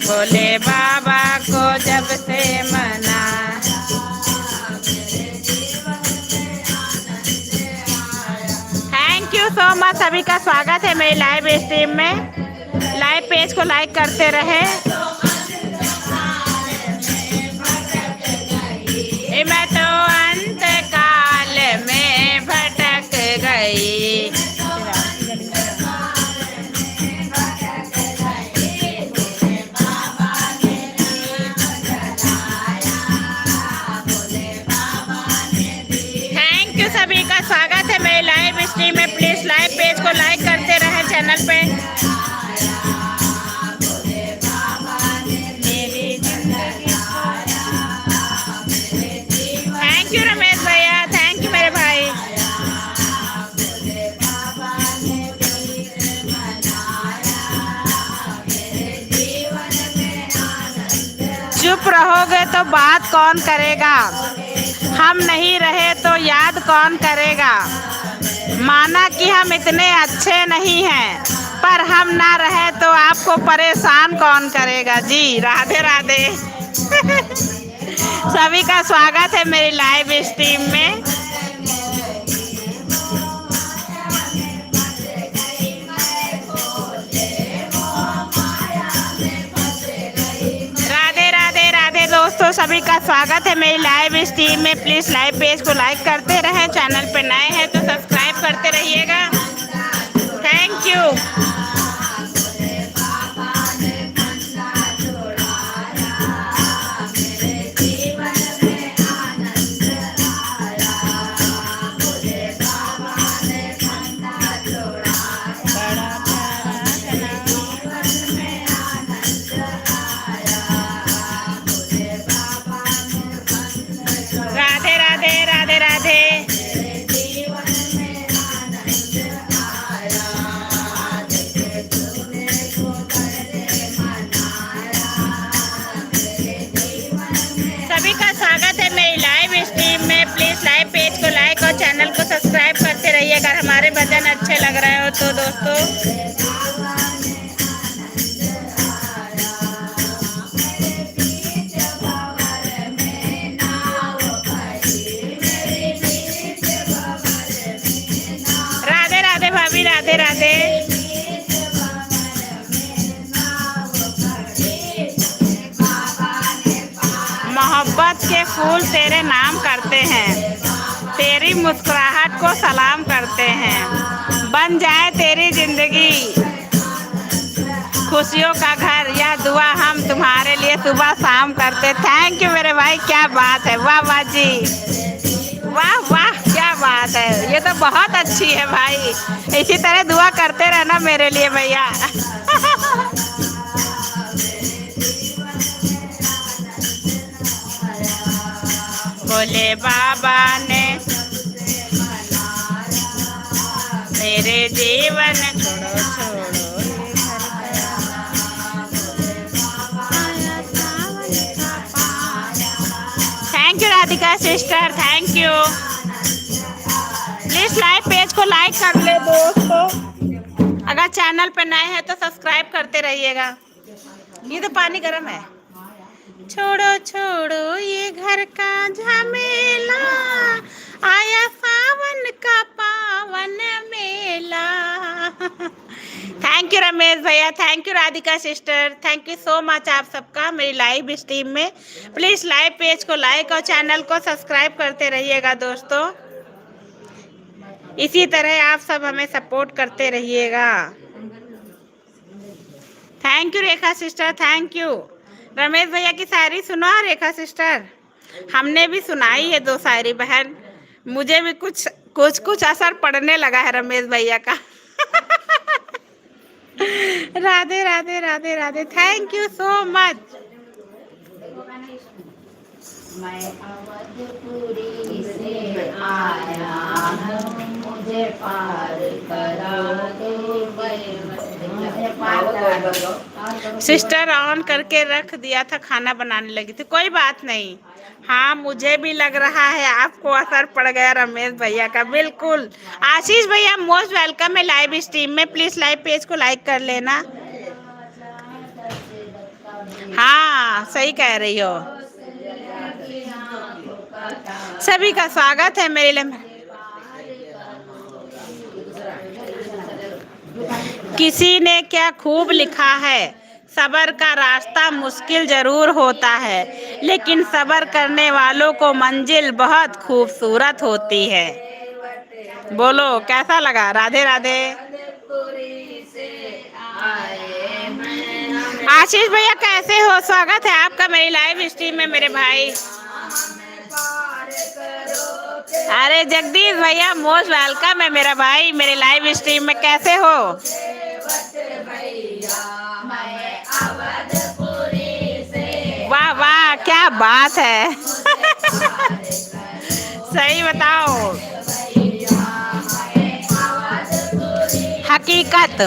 भोले बाबा को जब से मना। Thank you so much. सभी का स्वागत है मेरी लाइव स्ट्रीम में। लाइव पेज को लाइक करते रहे। मैं तो अंत काल में भटक गई। Thank you. सभी का स्वागत है मेरे लाइव स्ट्रीम में। प्लीज लाइव पेज को लाइक करते रहे चैनल पे। थैंक यू रमेश भैया। थैंक यू मेरे भाई। चुप रहोगे तो बात कौन करेगा? हम नहीं रहे तो याद कौन करेगा? माना कि हम इतने अच्छे नहीं हैं, पर हम ना रहे तो आपको परेशान कौन करेगा? जी राधे राधे। सभी का स्वागत है मेरी लाइव स्ट्रीम में। राधे राधे राधे दोस्तों, सभी का स्वागत है मेरी लाइव स्ट्रीम में। प्लीज लाइव पेज को लाइक करते रहें। चैनल पे नए हैं तो सब्सक्राइब करते रहिएगा। Thank you. राधे राधे। सभी का स्वागत है मेरी लाइव स्ट्रीम में। प्लीज लाइव पेज को लाइक और चैनल को सब्सक्राइब करते रहिए अगर हमारे भजन अच्छे लग रहे हो तो दोस्तों। राधे राधे भाभी, राधे राधे। मोहब्बत के फूल तेरे नाम करते हैं, तेरी मुस्कुराहट को सलाम करते हैं। बन जाए तेरी जिंदगी खुशियों का घर, यह दुआ हम तुम्हारे लिए सुबह शाम करते। थैंक यू मेरे भाई, क्या बात है, वाह वाह जी, वाह वाह, क्या बात है। ये तो बहुत अच्छी है भाई, इसी तरह दुआ करते रहना मेरे लिए भैया। बोले बाबा ने मेरे जीवन छोड़ो छोड़ो thank you Radhika sister, thank you. Please live page को लाइक कर ले दोस्तों, अगर चैनल पे नए हैं तो सब्सक्राइब करते रहिएगा। ये तो पानी गर्म है। छोड़ो छोड़ो ये घर का झमेला, आया सावन का पावन मेला। थैंक यू रमेश भैया, thank you Radhika sister, thank you so much आप सबका मेरी लाइव स्ट्रीम में। प्लीज़ लाइव पेज को लाइक और चैनल को सब्सक्राइब करते रहिएगा दोस्तों। इसी तरह आप सब हमें सपोर्ट करते रहिएगा। Thank you Rekha sister, thank you. Ramesh भैया की शायरी सुनो रेखा सिस्टर, हमने भी सुनाई है 2 शायरी बहन, मुझे भी कुछ असर पड़ने लगा है रमेश भैया का। Radhe Radhe Radhe Radhe, thank you so much. मैं अवधपुरी से आया हूँ, मुझे पार करा दो, मुझे पार करा दो। सिस्टर ऑन करके रख दिया था, खाना बनाने लगी थी, कोई बात नहीं। हाँ मुझे भी लग रहा है आपको असर पड़ गया रमेश भैया का, बिल्कुल। आशीष भैया मोस्ट वेलकम है लाइव स्ट्रीम में, प्लीज लाइव पेज को लाइक कर लेना। हाँ सही कह रही हो, सभी का स्वागत है मेरे लिए। किसी ने क्या खूब लिखा है, सब्र का रास्ता मुश्किल जरूर होता है, लेकिन सब्र करने वालों को मंजिल बहुत खूबसूरत होती है। बोलो कैसा लगा? राधे राधे। आशीष भैया कैसे हो? स्वागत है आपका मेरी लाइव स्ट्रीम में मेरे भाई। अरे जगदीश भैया मोस्ट वेलकम है मेरा भाई मेरे लाइव स्ट्रीम में, कैसे हो? वाह वाह क्या बात है। सही बताओ, हकीकत,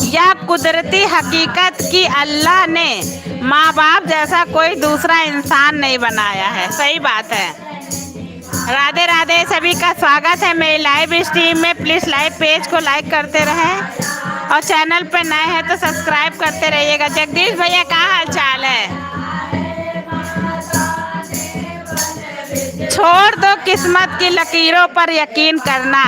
यह कुदरती हकीकत की अल्लाह ने माँ बाप जैसा कोई दूसरा इंसान नहीं बनाया है। सही बात है। राधे राधे, सभी का स्वागत है मेरी लाइव स्ट्रीम में। प्लीज़ लाइव पेज को लाइक करते रहें और चैनल पर नए हैं तो सब्सक्राइब करते रहिएगा। जगदीश भैया क्या हाल चाल है? छोड़ दो किस्मत की लकीरों पर यकीन करना,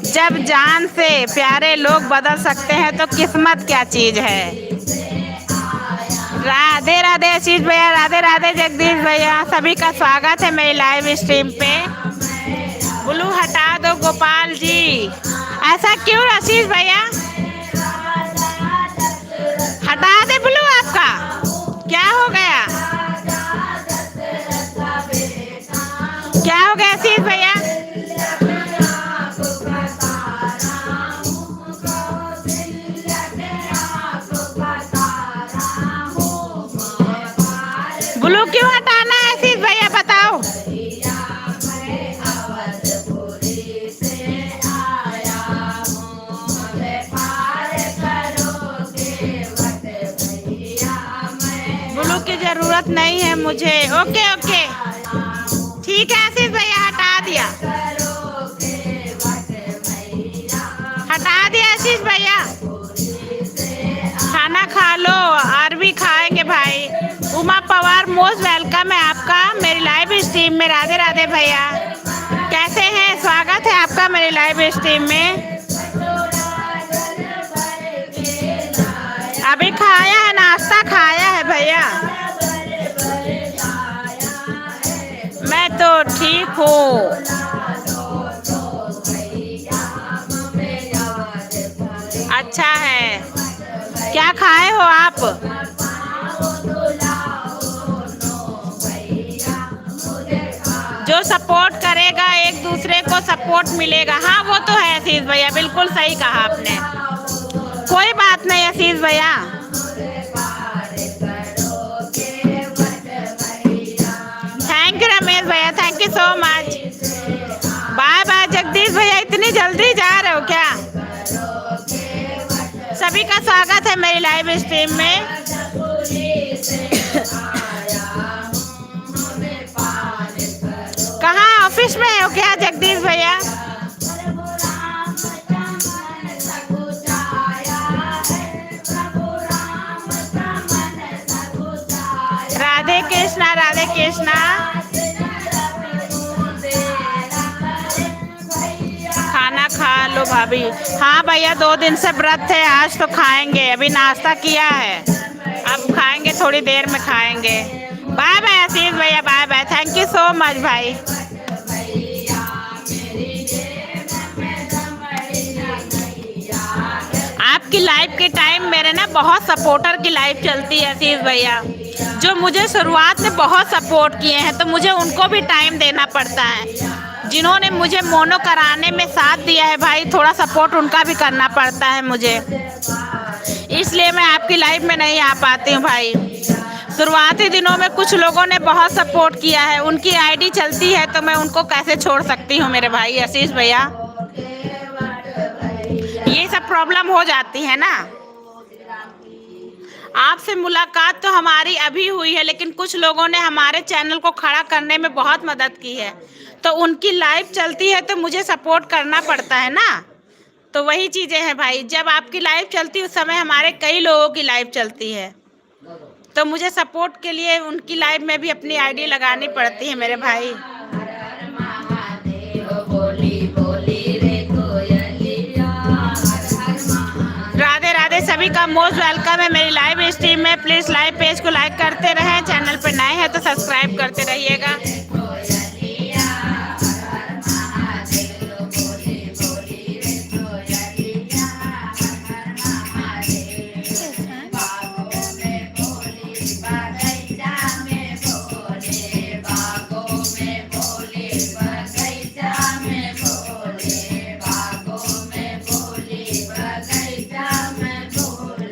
जब जान से प्यारे लोग बदल सकते हैं तो किस्मत क्या चीज़ है। राधे राधे आशीष भैया, राधे राधे जगदीश भैया, सभी का स्वागत है मेरी लाइव स्ट्रीम पे। ब्लू हटा दो गोपाल जी, ऐसा क्यों आशीष भैया? हटा दे ब्लू आपका, क्या हो गया? क्या हो गया आशीष भैया? ब्लू क्यों हटाना है आशीष भैया बताओ? मुझे। ओके ओके ठीक है आशीष भैया, हटा दिया, हटा दिया आशीष भैया। खाना खा लो और भी खाएंगे भाई। उमा पवार मोस्ट वेलकम है आपका मेरी लाइव स्ट्रीम में। राधे राधे भैया, कैसे हैं? स्वागत है आपका मेरी लाइव स्ट्रीम में। अभी खाया है, नाश्ता खाया है भैया। मैं तो ठीक हूँ। अच्छा है, क्या खाए हो आप? जो सपोर्ट करेगा एक दूसरे को सपोर्ट मिलेगा। हाँ वो तो है आशीष भैया, बिल्कुल सही कहा आपने। कोई बात नहीं आशीष भैया। थैंक यू रमेश भैया, thank you so much. Bye bye Jagdish भैया, इतनी जल्दी जा रहे हो क्या? सभी का स्वागत है मेरी लाइव स्ट्रीम में। कहाँ ऑफिस में हो क्या जगदीश भैया? राधे कृष्णा, राधे कृष्णा। खाना खा लो भाभी। हाँ भैया, 2 दिन से व्रत है, आज तो खाएंगे। अभी नाश्ता किया है, अब खाएंगे, थोड़ी देर में खाएंगे। बाय बाय आशीष भैया, bye bye, thank you so much भाई। आपकी लाइव के टाइम मेरे ना बहुत सपोर्टर की लाइव चलती है आशीष भैया, जो मुझे शुरुआत में बहुत सपोर्ट किए हैं, तो मुझे उनको भी टाइम देना पड़ता है। जिन्होंने मुझे मोनो कराने में साथ दिया है भाई, थोड़ा सपोर्ट उनका भी करना पड़ता है मुझे, इसलिए मैं आपकी लाइव में नहीं आ पाती हूँ भाई। शुरुआती दिनों में कुछ लोगों ने बहुत सपोर्ट किया है, उनकी आईडी चलती है, तो मैं उनको कैसे छोड़ सकती हूँ मेरे भाई आशीष भैया। ये सब प्रॉब्लम हो जाती है ना। आपसे मुलाकात तो हमारी अभी हुई है, लेकिन कुछ लोगों ने हमारे चैनल को खड़ा करने में बहुत मदद की है, तो उनकी लाइव चलती है तो मुझे सपोर्ट करना पड़ता है ना। तो वही चीज़ें हैं भाई, जब आपकी लाइव चलती है उस समय हमारे कई लोगों की लाइव चलती है, तो मुझे सपोर्ट के लिए उनकी लाइव में भी अपनी आईडी लगानी पड़ती है मेरे भाई। राधे राधे, सभी का मोस्ट वेलकम है मेरी लाइव स्ट्रीम में। प्लीज़ लाइव पेज को लाइक करते रहें, चैनल पर नए हैं तो सब्सक्राइब करते रहिएगा।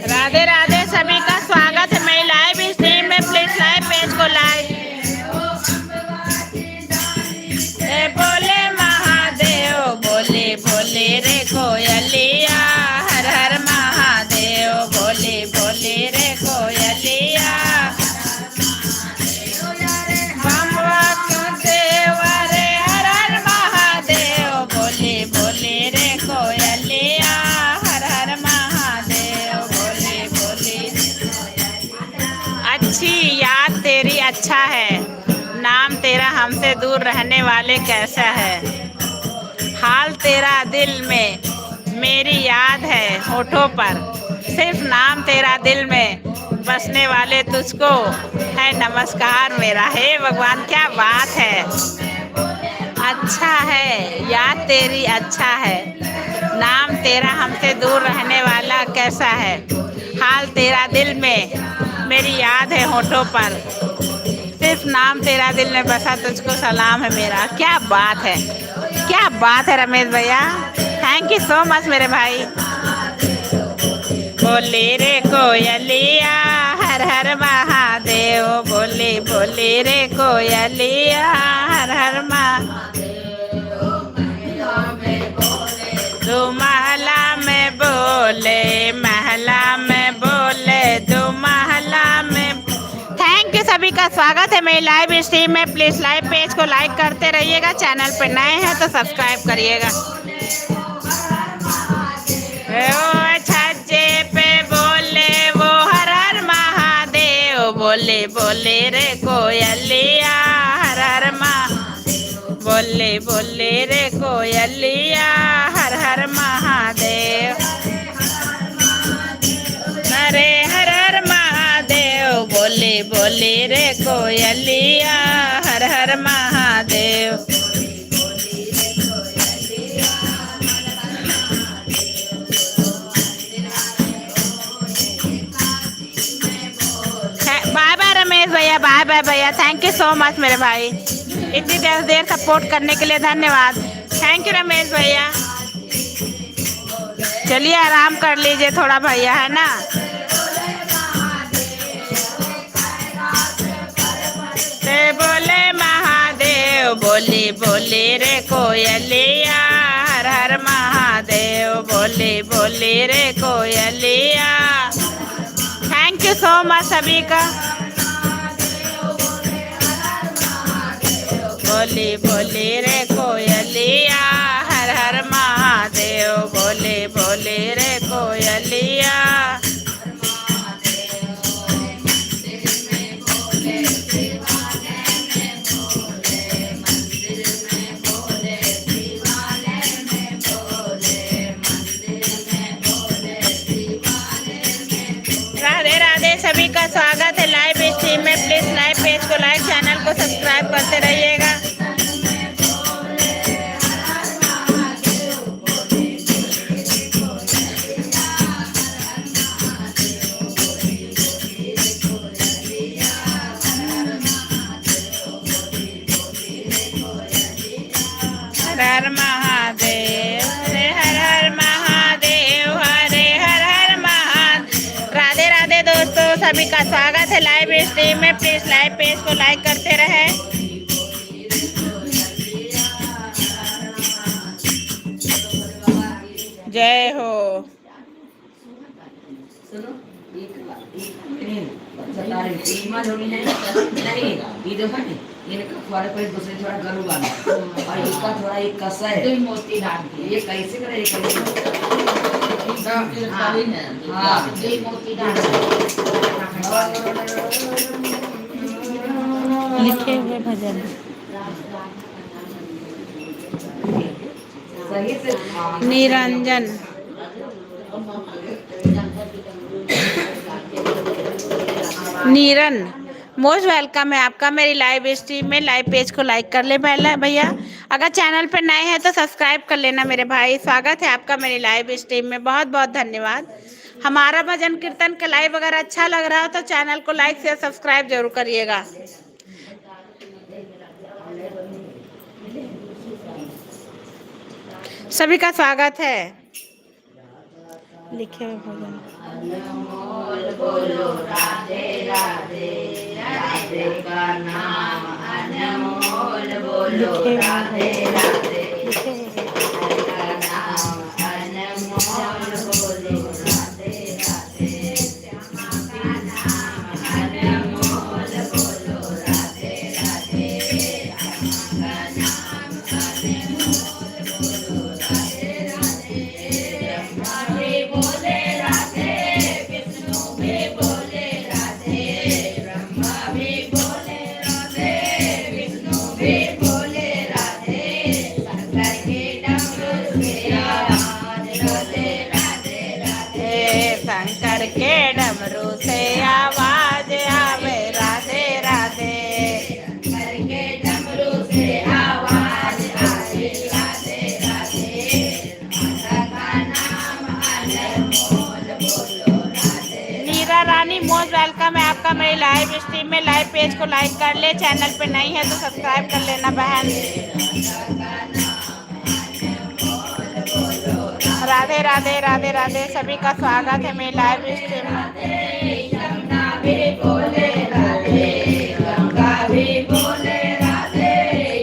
राधे राधे, सभी का स्वागत है मेरी लाइव स्ट्रीम में। प्लीज लाइव पेज को लाइक। बोले महादेव, बोले भोले रे कोयलिया, हर हर महादेव, बोले भोले रे कोयलिया। देव रे हर हर महादेव, बोले भोले रे कोयलिया, हर हर महादेव, बोले भोले। अच्छी याद तेरी अच्छा है, नाम तेरा हमसे दूर रहने वाले कैसा है। हाल तेरा दिल में मेरी याद है होठों पर, सिर्फ नाम तेरा दिल में बसने वाले तुझको है नमस्कार मेरा। हे भगवान, क्या बात है। अच्छा है, याद तेरी अच्छा है, नाम तेरा हमसे दूर रहने वाला कैसा है। हाल तेरा दिल में मेरी याद है होठों पर, सिर्फ नाम तेरा दिल में बसा तुझको सलाम है मेरा। क्या बात है, क्या बात है रमेश भैया, थैंक यू सो मच मेरे भाई। बोले रे कोयलिया, हर हर महादेव, बोले बोले रे कोयलिया, हर हर दो महला में बोले, महला में बोले, दो महला में। थैंक यू सभी का का स्वागत है मेरी लाइव स्ट्रीम में। प्लीज लाइव पेज को लाइक करते रहिएगा, चैनल पर नए हैं तो सब्सक्राइब करिएगा। ओ छज्जे पे बोले वो हर हर महादेव, बोले बोले रे कोयलिया हर हर महादेव, बोले बोले रे कोयलिया हर हर महादेव, अरे हर हर महादेव, बोले बोले रे कोयलिया हर हर महादेव। बाय बाय रमेश भैया, बाय बाय भैया, थैंक यू सो मच मेरे भाई, इतनी देर सपोर्ट करने के लिए धन्यवाद। थैंक यू रमेश भैया। चलिए आराम कर लीजिए थोड़ा भैया, है ना। बोले महादेव, बोले बोले रे कोयलिया हर हर महादेव, बोले बोले रे कोयलिया। थैंक यू सो मच सभी का। बोले बोले रे कोयलिया हर हर महादेव, बोले बोले रे कोयलिया। राधे राधे, सभी का स्वागत है लाइव स्ट्रीम में। प्लीज लाइव पेज को लाइक, चैनल को सब्सक्राइब करते रहिएगा। हर हर महादेव, हरे हर हर महादेव, हरे हर हर महादेव। राधे राधे दोस्तों, सभी का स्वागत है लाइव स्ट्रीम में। प्लीज लाइव पेज को लाइक करते रहे। जय हो। दूसरे थोड़ा गरू वाला और इसका थोड़ा एक कसा है, मोती डाल के ये कैसे करे, मोती डाल लिखे हुए भजन सही से निरंजन। नीरन, मोस्ट वेलकम है आपका मेरी लाइव स्ट्रीम में। लाइव पेज को लाइक कर ले भैया, अगर चैनल पर नए हैं तो सब्सक्राइब कर लेना मेरे भाई। स्वागत है आपका मेरी लाइव स्ट्रीम में, बहुत बहुत धन्यवाद। हमारा भजन कीर्तन का लाइव अगर अच्छा लग रहा हो तो चैनल को लाइक शेयर सब्सक्राइब जरूर करिएगा। सभी का स्वागत है। लिखे हुए भजन बोलो राधे राधे, राधे का नाम अनमोल, बोलो राधे राधे, राधे का नाम अनमोल, बोलो राधे राधे, श्यामा का नाम अनमोल, बोलो राधे राधे, श्यामा का नाम अनमोल, बोलो राधे राधे। ब्रह्मा भी बोले राधे, विष्णु भी बोले राधे, ब्रह्मा भी बोले राधे, विष्णु भी बोले राधे, शंकर के डमरू से आवाज राधे राधे राधे, शंकर के डमरू से आवाज आवे राधे राधे, शंकर के डमरू से आवाज आवे राधे राधे, माता का नाम अनमोल, बोलो राधे। नीरा रानी, मोस्ट वेलकम है आपका मेरी लाइव स्ट्रीम में। लाइव पेज को लाइक कर ले, चैनल पे नहीं है तो सब्सक्राइब कर लेना बहन। राधे राधे राधे राधे, सभी का स्वागत है मेरी लाइव स्ट्रीम में। यमुना भी बोले राधे, गंगा भी बोले राधे,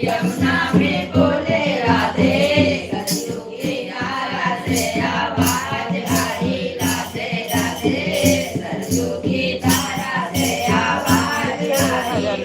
यमुना भी बोले राधे, सरयू की धारा से आवाज आई राधे राधे, सरयू की धारा से आवाज आई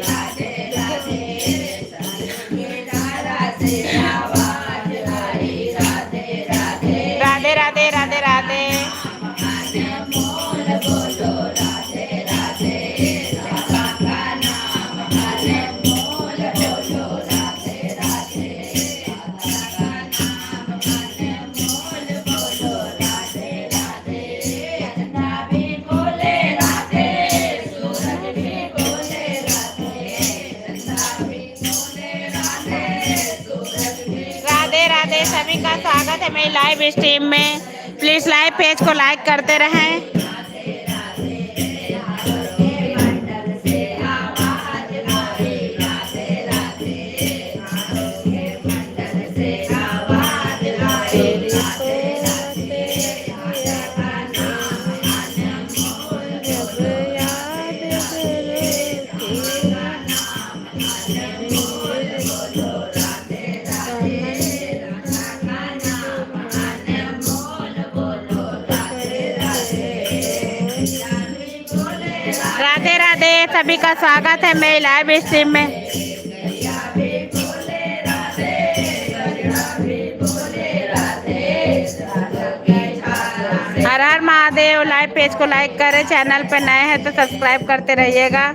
सभी का स्वागत है मेरी लाइव स्ट्रीम में। प्लीज लाइव पेज को लाइक करते रहें। राधे राधे, सभी का स्वागत है मेरी लाइव स्ट्रीम में। हर हर महादेव। लाइव पेज को लाइक करें, चैनल पर नए हैं तो सब्सक्राइब करते रहिएगा।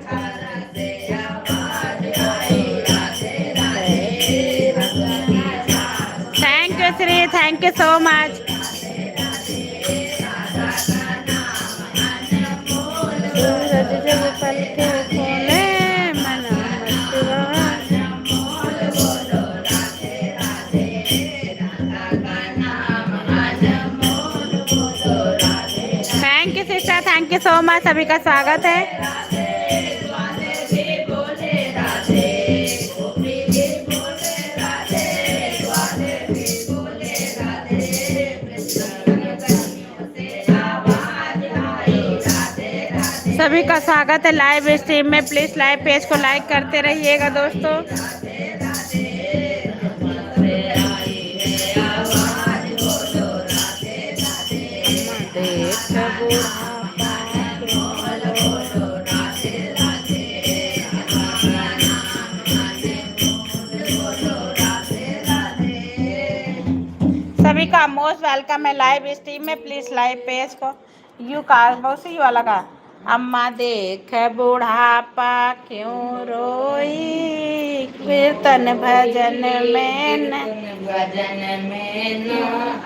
Thank you Shri, thank you so much. Thank you sister, thank you so much. सभी का स्वागत है। सभी का स्वागत है लाइव स्ट्रीम में। प्लीज लाइव पेज को लाइक करते रहिएगा दोस्तों। सभी का मोस्ट वेलकम है लाइव स्ट्रीम में। प्लीज लाइव पेज को यू का बहुत सी वाला का। अम्मा देख बुढ़ापा क्यों रोई, कीर्तन भजन में न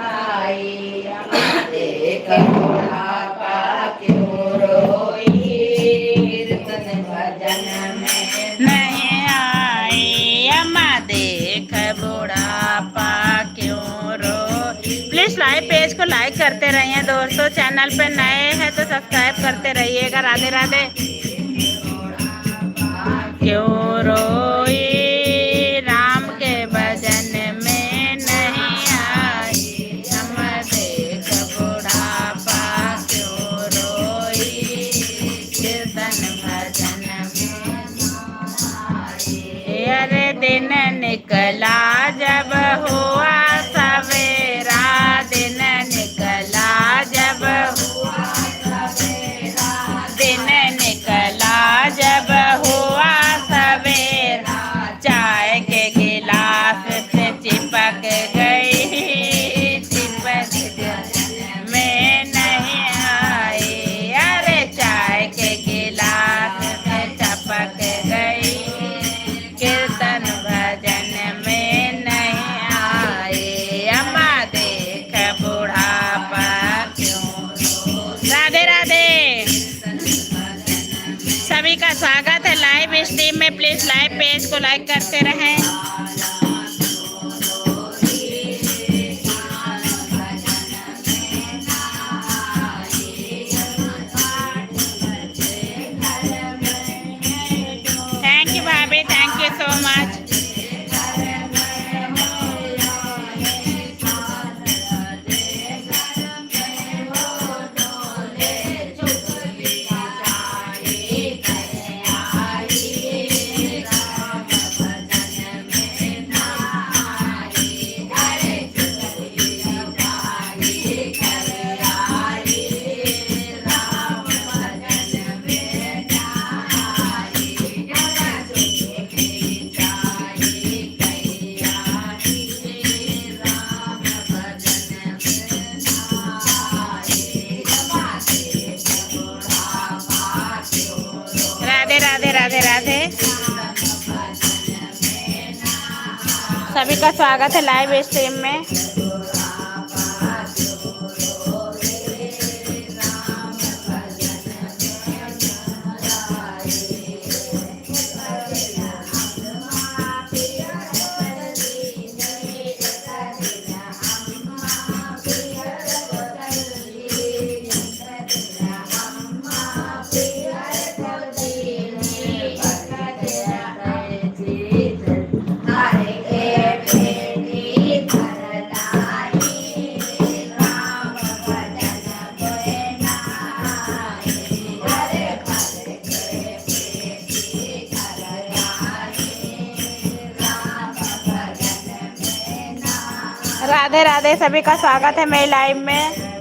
आई। अम्मा देख बुढ़ापा क्यों रोई, कीर्तन भजन में नहीं आई। अम्मा देख बुढ़ापा क्यों रोई। प्लीज लाइव पेज को लाइक करते रहिए दोस्तों। चैनल पे नए हैं तो सब्सक्राइब करते रहिएगा। राधे राधे। क्यों रोई, राम के भजन में नहीं आई। हम देख बुढ़ापा क्यों रोई, कीर्तन भजन में। अरे दिन निकला जब हुआ सवेरा, दिन निकला जब हुआ सवेरा, दिन निकला जब हुआ सवेरा। चाय के गिलास से चिपक गई, चिपक में नहीं आई। अरे चाय के गिलास से चिपक गई, कीर्तन भजन में नहीं आई। अम्मा देख बुढ़ापा क्यों। राधे राधे, सभी का स्वागत है लाइव स्ट्रीम में। प्लीज लाइव पेज को लाइक करते रहें। थैंक यू भाभी, thank you so much. Radhe Radhe Radhe. सभी का स्वागत है लाइव स्ट्रीम में। राधे राधे, सभी का स्वागत है मेरी लाइव में।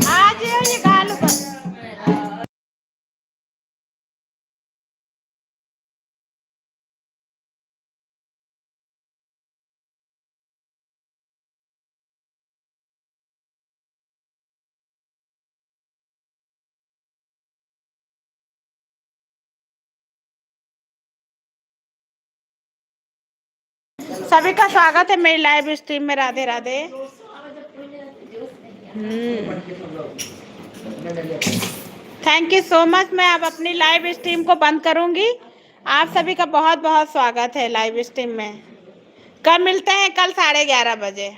आज ये गाल पर सभी का स्वागत है मेरी लाइव स्ट्रीम में। Radhe Radhe. Thank you so much. मैं अब अपनी लाइव स्ट्रीम को बंद करूंगी। आप सभी का बहुत बहुत स्वागत है लाइव स्ट्रीम में। कल मिलते हैं, कल 11:30 बजे।